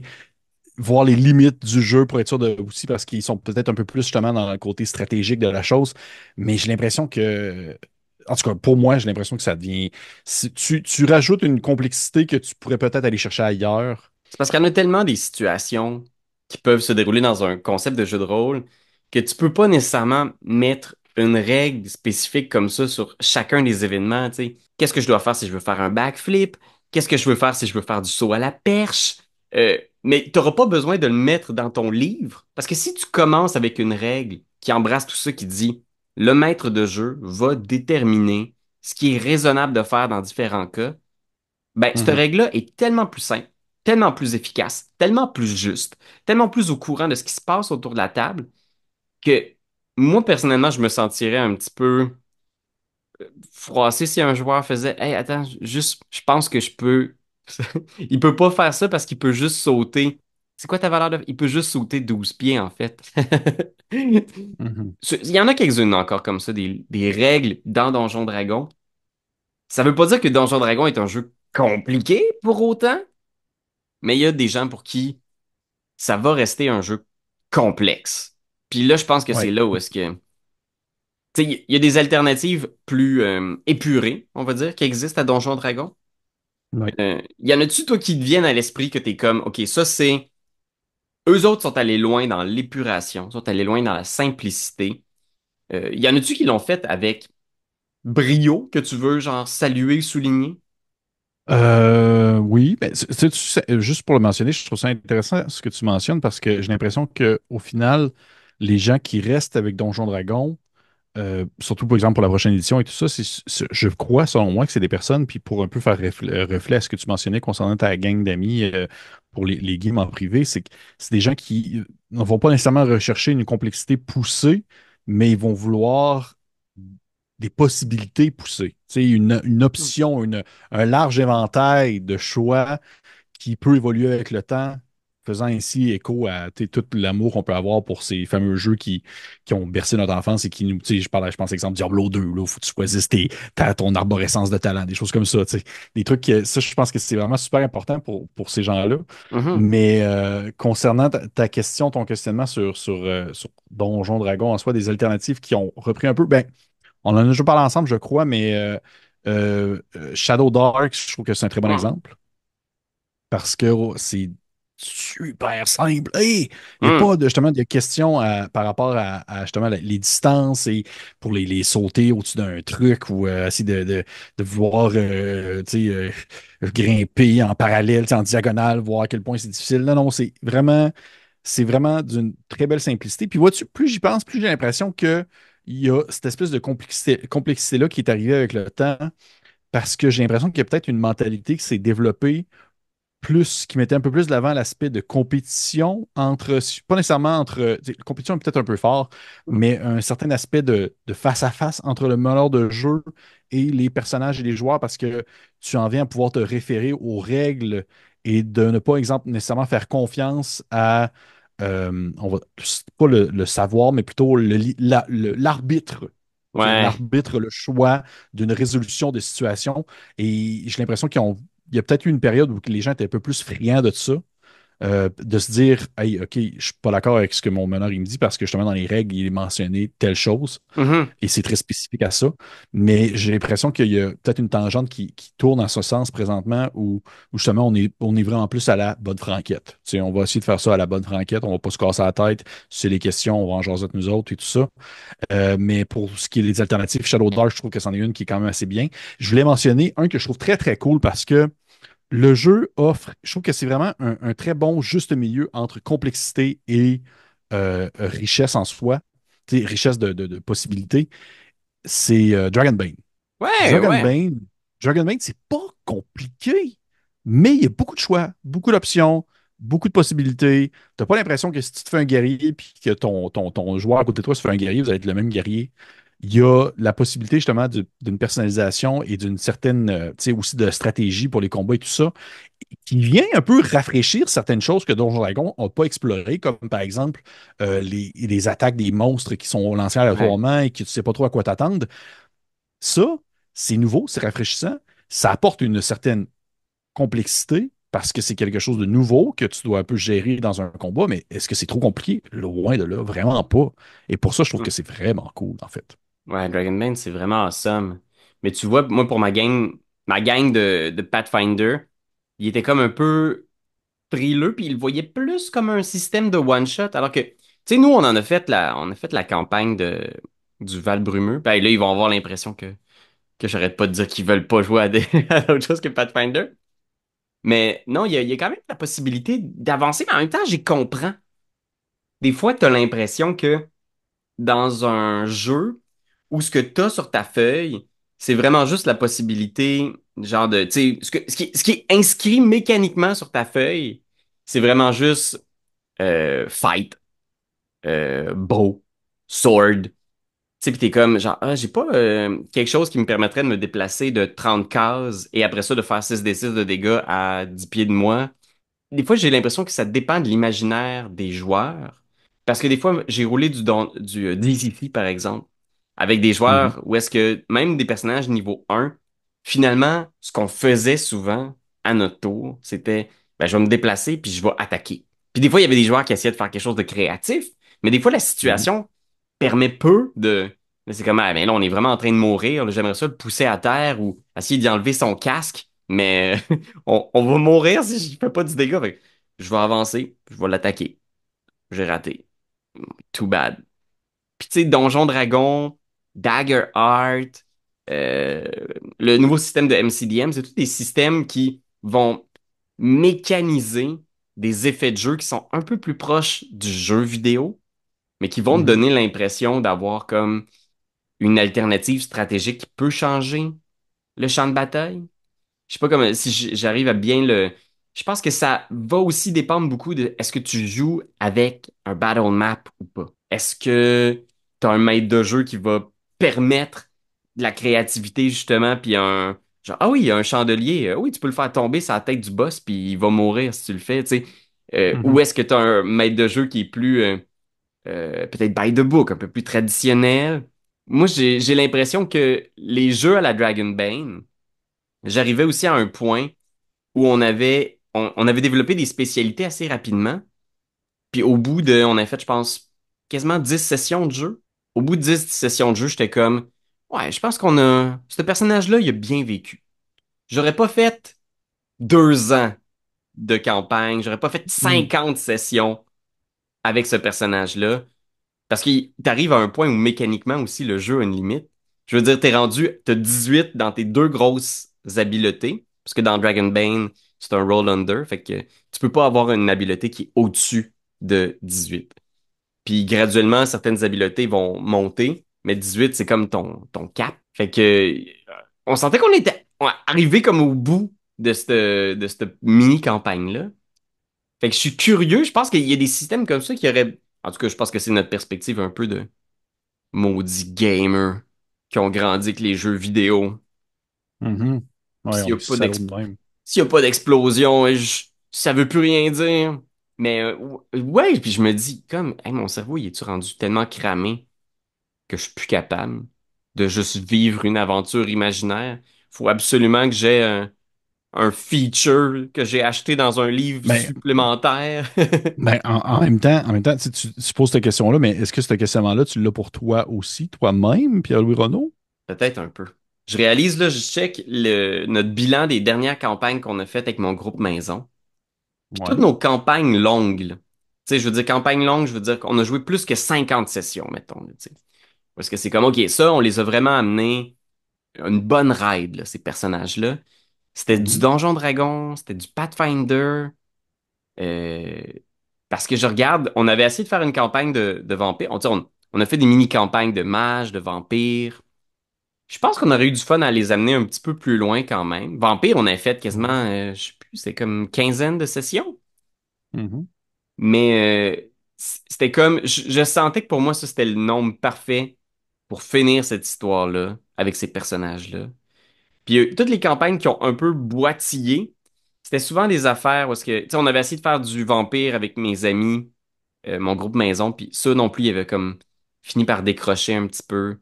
voir les limites du jeu pour être sûr de aussi parce qu'ils sont peut-être un peu plus justement dans le côté stratégique de la chose. Mais j'ai l'impression que, en tout cas, pour moi, j'ai l'impression que ça devient. Si tu rajoutes une complexité que tu pourrais peut-être aller chercher ailleurs. C'est parce qu'il y en a tellement des situations qui peuvent se dérouler dans un concept de jeu de rôle que tu peux pas nécessairement mettre une règle spécifique comme ça sur chacun des événements, tu sais. Qu'est-ce que je dois faire si je veux faire un backflip? Qu'est-ce que je veux faire si je veux faire du saut à la perche? Mais tu n'auras pas besoin de le mettre dans ton livre parce que si tu commences avec une règle qui embrasse tout ça, qui dit le maître de jeu va déterminer ce qui est raisonnable de faire dans différents cas, ben, cette Mhm. règle-là est tellement plus simple, tellement plus efficace, tellement plus juste, tellement plus au courant de ce qui se passe autour de la table que moi, personnellement, je me sentirais un petit peu froissé si un joueur faisait Hey, attends, juste, je pense que je peux. Il peut pas faire ça parce qu'il peut juste sauter. C'est quoi ta valeur de. Il peut juste sauter 12 pieds, en fait. Mhm. Il y en a quelques-unes encore comme ça, des règles dans Donjon Dragon. Ça veut pas dire que Donjon Dragon est un jeu compliqué pour autant, mais il y a des gens pour qui ça va rester un jeu complexe. Puis là, je pense que c'est Ouais. là où est-ce que... Tu sais, il y a des alternatives plus épurées, on va dire, qui existent à Donjon Dragon. Ouais. Il y en a-tu, toi, qui te viennent à l'esprit que t'es comme, OK, ça, c'est... Eux autres sont allés loin dans l'épuration, sont allés loin dans la simplicité. Il y en a-tu qui l'ont fait avec brio, que tu veux, genre, saluer, souligner? Oui, ben, juste pour le mentionner, je trouve ça intéressant ce que tu mentionnes parce que j'ai l'impression qu'au final, les gens qui restent avec Donjon Dragon, surtout par exemple pour la prochaine édition et tout ça, je crois selon moi que c'est des personnes, puis pour un peu faire reflet à ce que tu mentionnais concernant ta gang d'amis pour les games en privé, c'est que c'est des gens qui ne vont pas nécessairement rechercher une complexité poussée, mais ils vont vouloir des possibilités poussées. Tu sais, une option, un large éventail de choix qui peut évoluer avec le temps, faisant ainsi écho à tu sais, tout l'amour qu'on peut avoir pour ces fameux jeux qui ont bercé notre enfance et qui nous, tu sais, je pense exemple Diablo 2, là, où faut que tu choisisses ton arborescence de talent, des choses comme ça, tu sais. Des trucs ça, je pense que c'est vraiment super important pour ces gens-là. Mhm. Mais concernant ta question, ton questionnement sur Donjon Dragon, en soi, des alternatives qui ont repris un peu, ben, on en a déjà parlé ensemble, je crois, mais Shadow Dark, je trouve que c'est un très bon Mhm. exemple parce que c'est super simple. Hey, il n'y a Mhm. pas de, justement de questions par rapport à, justement les distances et pour les sauter au-dessus d'un truc ou essayer de vouloir tu sais, grimper en parallèle, tu sais, en diagonale, voir à quel point c'est difficile. Non, non, c'est vraiment d'une très belle simplicité. Puis vois-tu, plus j'y pense, plus j'ai l'impression que il y a cette espèce de complexité-là qui est arrivée avec le temps parce que j'ai l'impression qu'il y a peut-être une mentalité qui s'est développée plus, qui mettait un peu plus de l'avant l'aspect de compétition entre, pas nécessairement entre, tu sais, compétition est peut-être un peu fort, mais un certain aspect de face-à-face entre le meneur de jeu et les personnages et les joueurs parce que tu en viens à pouvoir te référer aux règles et de ne pas, exemple, nécessairement faire confiance à, pas le savoir, mais plutôt l'arbitre. Tu sais, Ouais. l'arbitre, le choix d'une résolution de situation. Et j'ai l'impression il y a peut-être eu une période où les gens étaient un peu plus friands de ça, de se dire, hey, OK, je suis pas d'accord avec ce que mon meneur il me dit parce que justement dans les règles, il est mentionné telle chose Mhm. et c'est très spécifique à ça. Mais j'ai l'impression qu'il y a peut-être une tangente qui tourne en ce sens présentement où justement on est vraiment plus à la bonne franquette. Tu sais, on va essayer de faire ça à la bonne franquette, on va pas se casser la tête. Si c'est les questions, on va en jaser entre nous autres et tout ça. Mais pour ce qui est des alternatives, Shadow Dark, je trouve que c'en est une qui est quand même assez bien. Je voulais mentionner un que je trouve très très cool parce que le jeu offre, je trouve que c'est vraiment un très bon juste milieu entre complexité et richesse en soi, tu sais, richesse de possibilités. C'est Dragonbane. Ouais, ouais. Dragonbane, Dragonbane, c'est pas compliqué. Mais il y a beaucoup de choix, beaucoup d'options, beaucoup de possibilités. T'as pas l'impression que si tu te fais un guerrier puis que ton joueur à côté de toi se fait un guerrier, vous allez être le même guerrier. Il y a la possibilité justement d'une personnalisation et d'une certaine, tu sais, aussi de stratégie pour les combats et tout ça, qui vient un peu rafraîchir certaines choses que Donjon Dragon n'a pas explorées, comme par exemple les attaques des monstres qui sont lancés Ouais. aléatoirement et que tu ne sais pas trop à quoi t'attendre. Ça, c'est nouveau, c'est rafraîchissant. Ça apporte une certaine complexité parce que c'est quelque chose de nouveau que tu dois un peu gérer dans un combat, mais est-ce que c'est trop compliqué? Loin de là, vraiment pas. Et pour ça, je trouve que c'est vraiment cool, en fait. Ouais, Dragonbane, c'est vraiment awesome. Mais tu vois, moi, pour ma gang de Pathfinder, il était comme un peu frileux, puis il le voyait plus comme un système de one-shot, alors que, tu sais, nous, on a fait la campagne du Val Brumeux. Ben là, ils vont avoir l'impression que j'arrête pas de dire qu'ils veulent pas jouer à autre chose que Pathfinder. Mais non, il y a quand même la possibilité d'avancer, mais en même temps, j'y comprends. Des fois, tu as l'impression que dans un jeu où ce que tu as sur ta feuille, c'est vraiment juste la possibilité, genre de, tu sais, ce qui est inscrit mécaniquement sur ta feuille, c'est vraiment juste fight, bow, sword. Tu sais, pis t'es comme, genre, ah, j'ai pas quelque chose qui me permettrait de me déplacer de 30 cases et après ça de faire 6d6 de dégâts à 10 pieds de moi. Des fois, j'ai l'impression que ça dépend de l'imaginaire des joueurs. Parce que des fois, j'ai roulé du DCC, par exemple, avec des Mhm, joueurs où est-ce que même des personnages niveau 1, finalement, ce qu'on faisait souvent à notre tour, c'était, ben, je vais me déplacer puis je vais attaquer. Puis des fois, il y avait des joueurs qui essayaient de faire quelque chose de créatif, mais des fois, la mhm, situation permet peu de... Mais c'est comme, ah, mais là, on est vraiment en train de mourir. Là, j'aimerais ça le pousser à terre ou essayer d'y enlever son casque, mais on va mourir si je fais pas du dégât. Fait que je vais avancer, je vais l'attaquer. J'ai raté. Too bad. Puis tu sais, Donjon Dragon, Dagger Art, euh, le nouveau système de MCDM, c'est tous des systèmes qui vont mécaniser des effets de jeu qui sont un peu plus proches du jeu vidéo, mais qui vont te mhm, donner l'impression d'avoir comme une alternative stratégique qui peut changer le champ de bataille. Je sais pas comment si j'arrive à bien le. Je pense que ça va aussi dépendre beaucoup de est-ce que tu joues avec un battle map ou pas. Est-ce que tu as un maître de jeu qui va permettre de la créativité justement, puis un genre ah oui, il y a un chandelier, oui, tu peux le faire tomber sur la tête du boss puis il va mourir si tu le fais, tu sais. Ou mhm, est-ce que tu as un maître de jeu qui est plus peut-être by the book, un peu plus traditionnel? Moi, j'ai l'impression que les jeux à la Dragonbane, j'arrivais aussi à un point où on avait développé des spécialités assez rapidement. Puis au bout de, on a fait, je pense, quasiment 10 sessions de jeu. Au bout de 10 sessions de jeu, j'étais comme, ouais, je pense ce personnage-là, il a bien vécu. J'aurais pas fait 2 ans de campagne, j'aurais pas fait mhm, 50 sessions avec ce personnage-là. Parce qu'il t'arrive à un point où mécaniquement aussi le jeu a une limite. Je veux dire, t'as 18 dans tes deux grosses habiletés, parce que dans Dragonbane, c'est un roll under, fait que tu peux pas avoir une habileté qui est au-dessus de 18. Puis graduellement, certaines habiletés vont monter, mais 18, c'est comme ton cap. Fait que on sentait qu'on était arrivé comme au bout de cette mini-campagne-là. Fait que je suis curieux, je pense qu'il y a des systèmes comme ça qui auraient... En tout cas, je pense que c'est notre perspective un peu de maudits gamers qui ont grandi avec les jeux vidéo. mhm. Puis Ouais, on est salaud de même. s'il y a pas d'explosion, ça veut plus rien dire. Mais ouais, puis je me dis comme, hey, mon cerveau, il est-tu rendu tellement cramé que je suis plus capable de juste vivre une aventure imaginaire? Faut absolument que j'ai un feature que j'ai acheté dans un livre Mais, supplémentaire. en même temps, tu poses cette question-là, mais est-ce que ce questionnement-là, tu l'as pour toi aussi, toi-même, Pierre-Louis Renaud? Peut-être un peu. Je réalise, là, je check notre bilan des dernières campagnes qu'on a faites avec mon groupe maison. Puis toutes Ouais. nos campagnes longues, là. Tu sais, je veux dire, campagne longue, je veux dire qu'on a joué plus que 50 sessions, mettons, là, tu sais. Parce que c'est comme, OK, ça, on les a vraiment amenés une bonne ride, là, ces personnages-là. C'était du Mhm, Donjon Dragon, c'était du Pathfinder. euh, Parce que je regarde, on avait essayé de faire une campagne de vampires. On a fait des mini-campagnes de mages, de vampires. Je pense qu'on aurait eu du fun à les amener un petit peu plus loin quand même. Vampire, on a fait quasiment, je sais plus, c'est comme une quinzaine de sessions. Mhm. Mais c'était comme, je sentais que pour moi, ça, c'était le nombre parfait pour finir cette histoire-là avec ces personnages-là. Puis toutes les campagnes qui ont un peu boitillé, c'était souvent des affaires parce que, tu sais, on avait essayé de faire du vampire avec mes amis, mon groupe maison, puis ça non plus, il avait comme fini par décrocher un petit peu.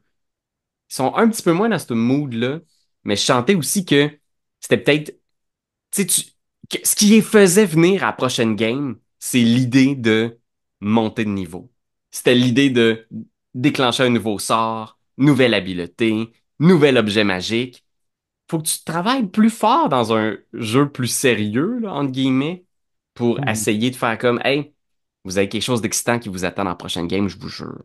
Ils sont un petit peu moins dans ce mood-là, mais je sentais aussi que c'était peut-être, tu sais, ce qui les faisait venir à la prochaine game, c'est l'idée de monter de niveau. C'était l'idée de déclencher un nouveau sort, nouvelle habileté, nouvel objet magique. Faut que tu travailles plus fort dans un jeu plus sérieux, là, entre guillemets, pour Mhm. essayer de faire comme, hey, vous avez quelque chose d'excitant qui vous attend dans la prochaine game, je vous jure.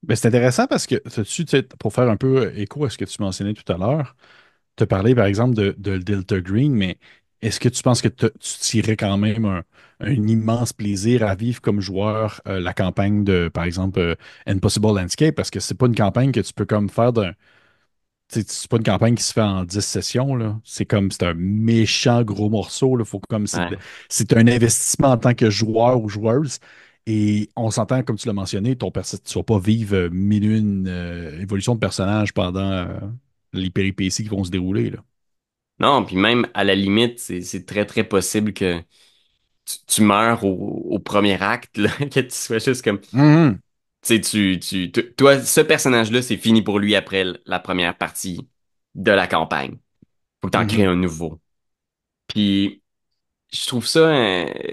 Ben, c'est intéressant parce que, tu sais, pour faire un peu écho à ce que tu mentionnais tout à l'heure, tu as parlé par exemple de Delta Green, mais est-ce que tu penses que tu tirais quand même un immense plaisir à vivre comme joueur la campagne de, par exemple, Impossible Landscape? Parce que c'est pas une campagne que tu peux comme faire d'un. Tu sais, c'est pas une campagne qui se fait en 10 sessions, là. C'est un méchant gros morceau, là. Faut comme Ouais. c'est un investissement en tant que joueur ou joueuse. Et on s'entend, comme tu l'as mentionné, tu vas pas vivre mille et une évolutions de personnages pendant les péripéties qui vont se dérouler, là. Non, puis même à la limite, c'est très très possible que tu meurs au premier acte, là, que tu sois juste comme, tu Mhm. sais, toi, ce personnage-là, c'est fini pour lui après la première partie de la campagne. Faut que t'en crées Mhm. un nouveau. Puis, je trouve ça,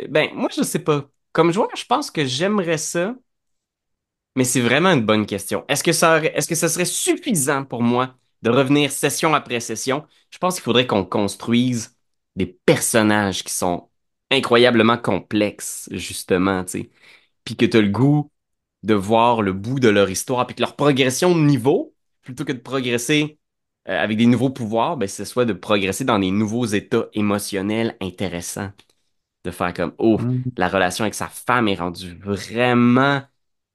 ben, moi, je sais pas. Comme joueur, je pense que j'aimerais ça, mais c'est vraiment une bonne question. Est-ce que ça serait suffisant pour moi de revenir session après session? Je pense qu'il faudrait qu'on construise des personnages qui sont incroyablement complexes, justement, tu sais. Puis que tu as le goût de voir le bout de leur histoire, puis que leur progression de niveau, plutôt que de progresser avec des nouveaux pouvoirs, ben, ce soit de progresser dans des nouveaux états émotionnels intéressants. De faire comme, oh, Mhm. la relation avec sa femme est rendue vraiment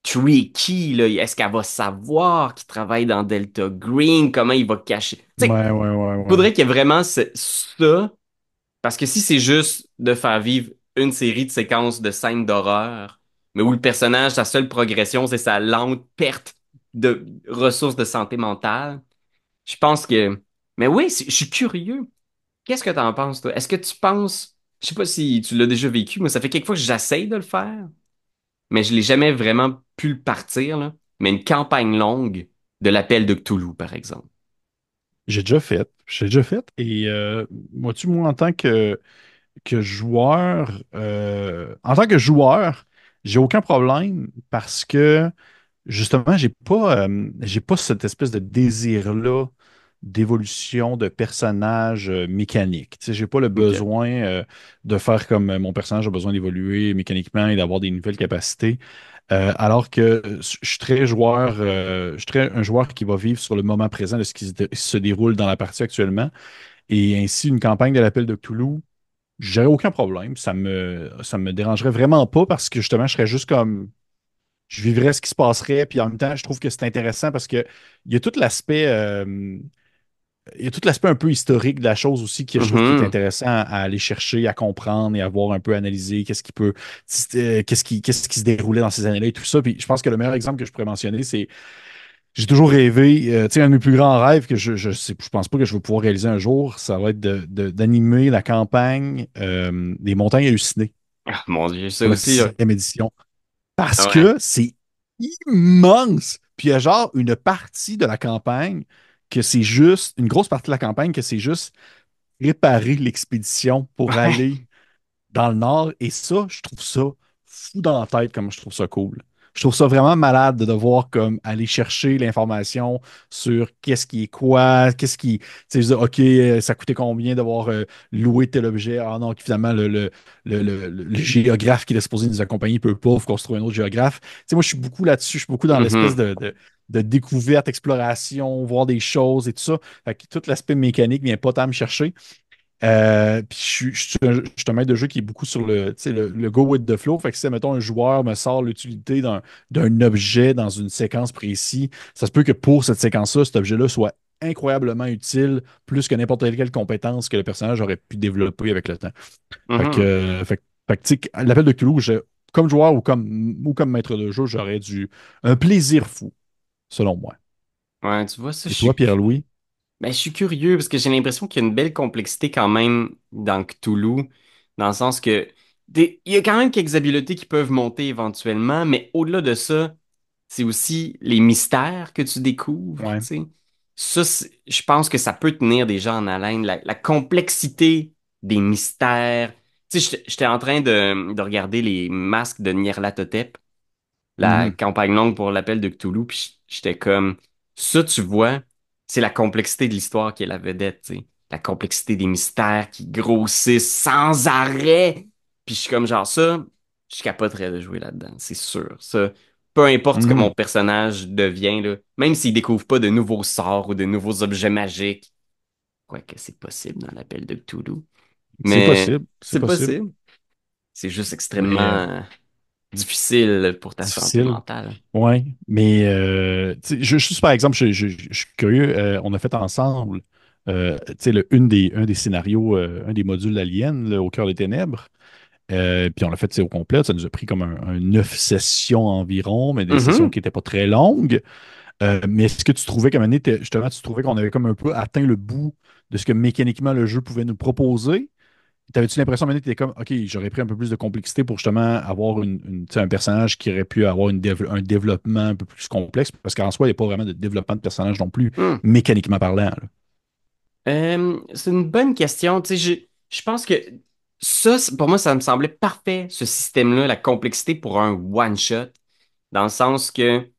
tricky, là. Est-ce qu'elle va savoir qu'il travaille dans Delta Green? Comment il va cacher? Tu sais, Ouais, ouais, ouais, il ouais. faudrait qu'il y ait vraiment ça, parce que si c'est juste de faire vivre une série de séquences de scènes d'horreur, mais où le personnage, sa seule progression, c'est sa lente perte de ressources de santé mentale, je pense que... Mais oui, je suis curieux. Qu'est-ce que t'en penses, toi? Est-ce que tu penses... Je sais pas si tu l'as déjà vécu, mais ça fait quelques fois que j'essaye de le faire, mais je l'ai jamais vraiment pu le partir, là. Mais une campagne longue de l'appel de Cthulhu, par exemple. J'ai déjà fait. J'ai déjà fait. Et moi, en tant que joueur, j'ai aucun problème parce que justement, j'ai pas cette espèce de désir-là d'évolution de personnage mécanique. Tu sais, j'ai pas le OK. besoin de faire comme mon personnage a besoin d'évoluer mécaniquement et d'avoir des nouvelles capacités. Alors que je suis très je suis très un joueur qui va vivre sur le moment présent de ce qui se déroule dans la partie actuellement. Et ainsi, une campagne de l'appel de Cthulhu, j'aurais aucun problème. Ça me dérangerait vraiment pas parce que justement, je serais juste comme je vivrais ce qui se passerait, puis en même temps, je trouve que c'est intéressant parce que il y a tout l'aspect, il y a tout l'aspect un peu historique de la chose aussi que je trouve qui est Mhm. intéressant à aller chercher, à comprendre et à voir un peu analyser qu'est-ce qui se déroulait dans ces années-là et tout ça. Puis je pense que le meilleur exemple que je pourrais mentionner, c'est j'ai toujours rêvé, tu sais, un de mes plus grands rêves que je pense pas que je vais pouvoir réaliser un jour, ça va être d'animer la campagne des Montagnes hallucinées Ah, mon Dieu, ça pour la aussi, là. sixième édition. Parce Ouais. que c'est immense. Puis il y a genre une partie de la campagne que c'est juste, une grosse partie de la campagne que c'est juste préparer l'expédition pour Ouais. aller dans le nord. Et ça, je trouve ça fou dans la tête comme je trouve ça cool. Je trouve ça vraiment malade de devoir comme aller chercher l'information sur qu'est-ce qui est quoi, qu'est-ce qui. Tu sais, je dis, OK, ça coûtait combien d'avoir loué tel objet. Ah non, finalement, le géographe qui est supposé nous accompagner peut pas, il faut qu'on se trouve un autre géographe. Tu sais, moi, je suis beaucoup là-dessus, je suis beaucoup dans l'espèce Mhm. de découverte, exploration, voir des choses et tout ça. Fait que tout l'aspect mécanique vient pas tant me chercher. Puis je suis un maître de jeu qui est beaucoup sur tu sais, le go with the flow. Fait que si, mettons, un joueur me sort l'utilité d'un objet dans une séquence précise, ça se peut que pour cette séquence-là, cet objet-là soit incroyablement utile, plus que n'importe quelle compétence que le personnage aurait pu développer avec le temps. Fait que, Mhm. tu sais, l'appel de Cthulhu, comme joueur ou comme maître de jeu, j'aurais un plaisir fou, selon moi. Ouais, tu vois, ça, Et toi, Pierre-Louis? je suis curieux parce que j'ai l'impression qu'il y a une belle complexité quand même dans Cthulhu, dans le sens que il y a quand même quelques habiletés qui peuvent monter éventuellement, mais au-delà de ça, c'est aussi les mystères que tu découvres, Ouais. tu sais. Ça, je pense que ça peut tenir des gens en haleine, la complexité des mystères. Tu sais, j'étais en train de regarder les masques de Nyarlathotep, la Mhm. campagne longue pour l'appel de Cthulhu, puis j'étais comme, ça, tu vois, c'est la complexité de l'histoire qui est la vedette, tu sais. La complexité des mystères qui grossissent sans arrêt. Puis je suis comme, genre, ça, je capoterais de jouer là-dedans, c'est sûr. Ça, peu importe ce que mon Mhm. personnage devient, là, même s'il découvre pas de nouveaux sorts ou de nouveaux objets magiques, quoique c'est possible dans l'appel de Cthulhu, C'est mais possible, c'est c'est possible. possible. C'est juste Mais extrêmement difficile pour ta santé difficile. mentale. Ouais. Mais tu sais, juste par exemple, je suis curieux, on a fait ensemble tu sais, un des scénarios, un des modules d'Alien, là, au cœur des ténèbres. Puis on l'a fait tu sais, au complet. Ça nous a pris comme 9 sessions environ, mais des sessions Mhm. qui n'étaient pas très longues. Mais est-ce que tu trouvais qu'à un moment donné, justement, tu trouvais qu'on avait comme un peu atteint le bout de ce que mécaniquement le jeu pouvait nous proposer? T'avais-tu l'impression maintenant que t'étais comme, OK, j'aurais pris un peu plus de complexité pour justement avoir tu sais, un personnage qui aurait pu avoir un développement un peu plus complexe? Parce qu'en soi, il n'y a pas vraiment de développement de personnage non plus, Hmm. mécaniquement parlant, là. C'est une bonne question. Tu sais, je pense que ça, pour moi, ça me semblait parfait, ce système-là, la complexité pour un one-shot, dans le sens que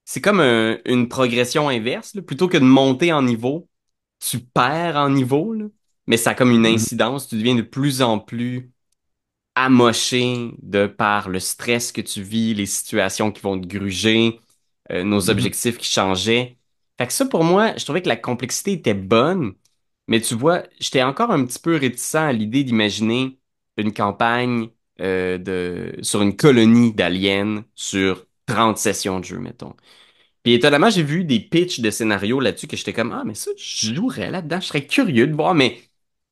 c'est comme une progression inverse, là. Plutôt que de monter en niveau, tu perds en niveau, là. Mais ça a comme une Mhm, incidence, tu deviens de plus en plus amoché de par le stress que tu vis, les situations qui vont te gruger, nos mhm, objectifs qui changeaient. Fait que ça, pour moi, je trouvais que la complexité était bonne, mais tu vois, j'étais encore un petit peu réticent à l'idée d'imaginer une campagne sur une colonie d'aliens sur 30 sessions de jeu, mettons. Puis étonnamment, j'ai vu des pitchs de scénarios là-dessus que j'étais comme, ah, mais ça, je jouerais là-dedans, je serais curieux de voir, mais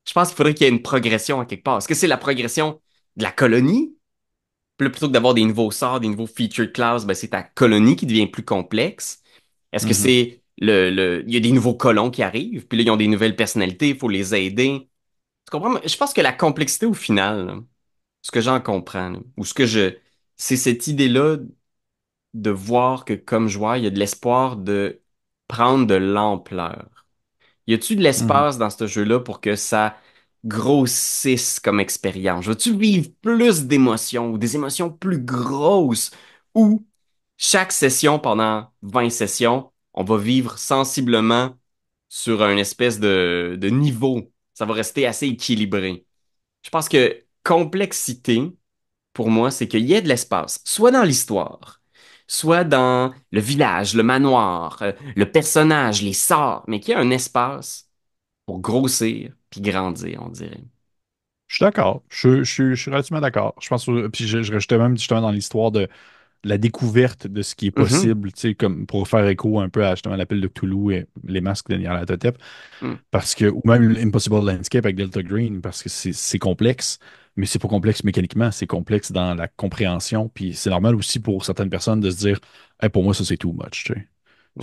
je pense qu'il faudrait qu'il y ait une progression à quelque part. Est-ce que c'est la progression de la colonie? Puis là, plutôt que d'avoir des nouveaux sorts, des nouveaux featured classes, ben, c'est ta colonie qui devient plus complexe. Est-ce que mhm, c'est il y a des nouveaux colons qui arrivent, puis là, ils ont des nouvelles personnalités, il faut les aider. Tu comprends? Je pense que la complexité au final, là, ce que j'en comprends, là, ou ce que c'est cette idée-là de voir que comme joueur, il y a de l'espoir de prendre de l'ampleur. Y a-tu de mhm. l'espace dans ce jeu-là pour que ça grossisse comme expérience? Veux-tu vivre plus d'émotions ou des émotions plus grosses ou chaque session pendant 20 sessions, on va vivre sensiblement sur un espèce de niveau. Ça va rester assez équilibré. Je pense que complexité, pour moi, c'est qu'il y ait de l'espace, soit dans l'histoire, soit dans le village, le manoir, le personnage, les sorts, mais qu'il y ait un espace pour grossir puis grandir, on dirait. Je suis d'accord. Je suis relativement d'accord. Je pense, puis je rajoutais même justement dans l'histoire de la découverte de ce qui est Mhm. possible, tu sais, comme pour faire écho un peu à justement l'appel de Cthulhu et les masques de Nyarlathotep. Mm. Parce que, ou même Impossible Landscape avec Delta Green, parce que c'est complexe, mais c'est pas complexe mécaniquement, c'est complexe dans la compréhension. Puis c'est normal aussi pour certaines personnes de se dire, hey, pour moi, ça c'est too much. Tu sais.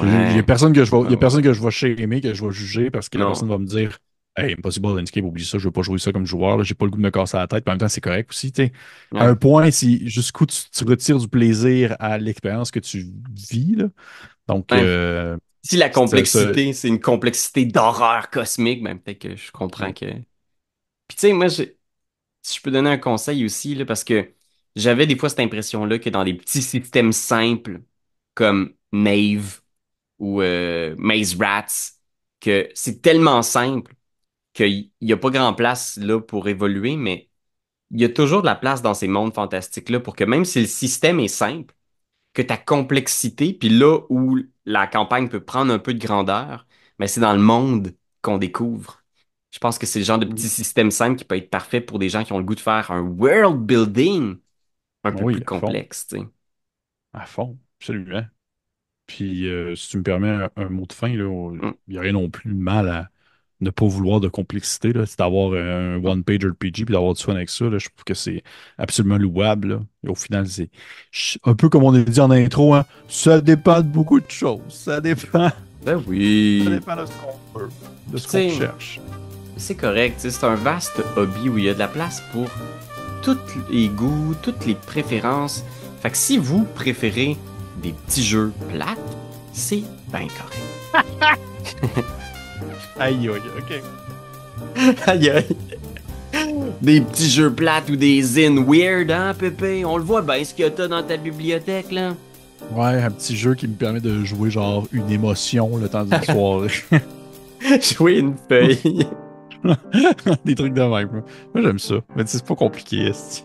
Il y a Ouais. personne que je vais, il Ouais, y a personne ouais. que je vais shamer, que je vais juger parce que la Non. personne va me dire, hey, Impossible Landscape, oublie ça, je veux pas jouer ça comme joueur, là, j'ai pas le goût de me casser la tête. Puis en même temps, c'est correct aussi. Tu sais. À Ouais. un point, si jusqu'où tu retires du plaisir à l'expérience que tu vis, là. Donc, Ouais. Si la ça, ça- complexité, c'est une complexité d'horreur cosmique, ben peut-être que je comprends ouais. que. Puis tu sais, moi, si je peux donner un conseil aussi, là, parce que j'avais des fois cette impression-là que dans des petits systèmes simples comme Nave ou Maze Rats, que c'est tellement simple qu'il n'y a pas grand place là pour évoluer, mais il y a toujours de la place dans ces mondes fantastiques-là pour que même si le système est simple, que ta complexité, puis là où la campagne peut prendre un peu de grandeur, mais c'est dans le monde qu'on découvre. Je pense que c'est le genre de petit système simple qui peut être parfait pour des gens qui ont le goût de faire un world building un peu Oui, plus à fond. complexe, tu sais. À fond. Absolument. Puis, si tu me permets un mot de fin, là, Mm. il n'y a rien non plus de mal à ne pas vouloir de complexité, là. C'est d'avoir un one-page RPG puis d'avoir du fun avec ça, là. Je trouve que c'est absolument louable, là. Et au final, c'est un peu comme on a dit en intro, hein, ça dépend de beaucoup de choses. Ça dépend, Ben ça oui. dépend de ce qu'on veut, de ce Tu qu'on sais, cherche. c'est correct, tu sais, c'est un vaste hobby où il y a de la place pour tous les goûts, toutes les préférences. Fait que si vous préférez des petits jeux plates, c'est bien correct. Aïe, aïe, ok. Aïe aïe. Des petits jeux plates ou des zines weird, hein, Pépé? On le voit bien ce que t'as dans ta bibliothèque, là. Ouais, un petit jeu qui me permet de jouer genre une émotion le temps d'une soirée. Jouer une feuille. Des trucs de même, là. Moi, j'aime ça. Mais c'est pas compliqué, esti.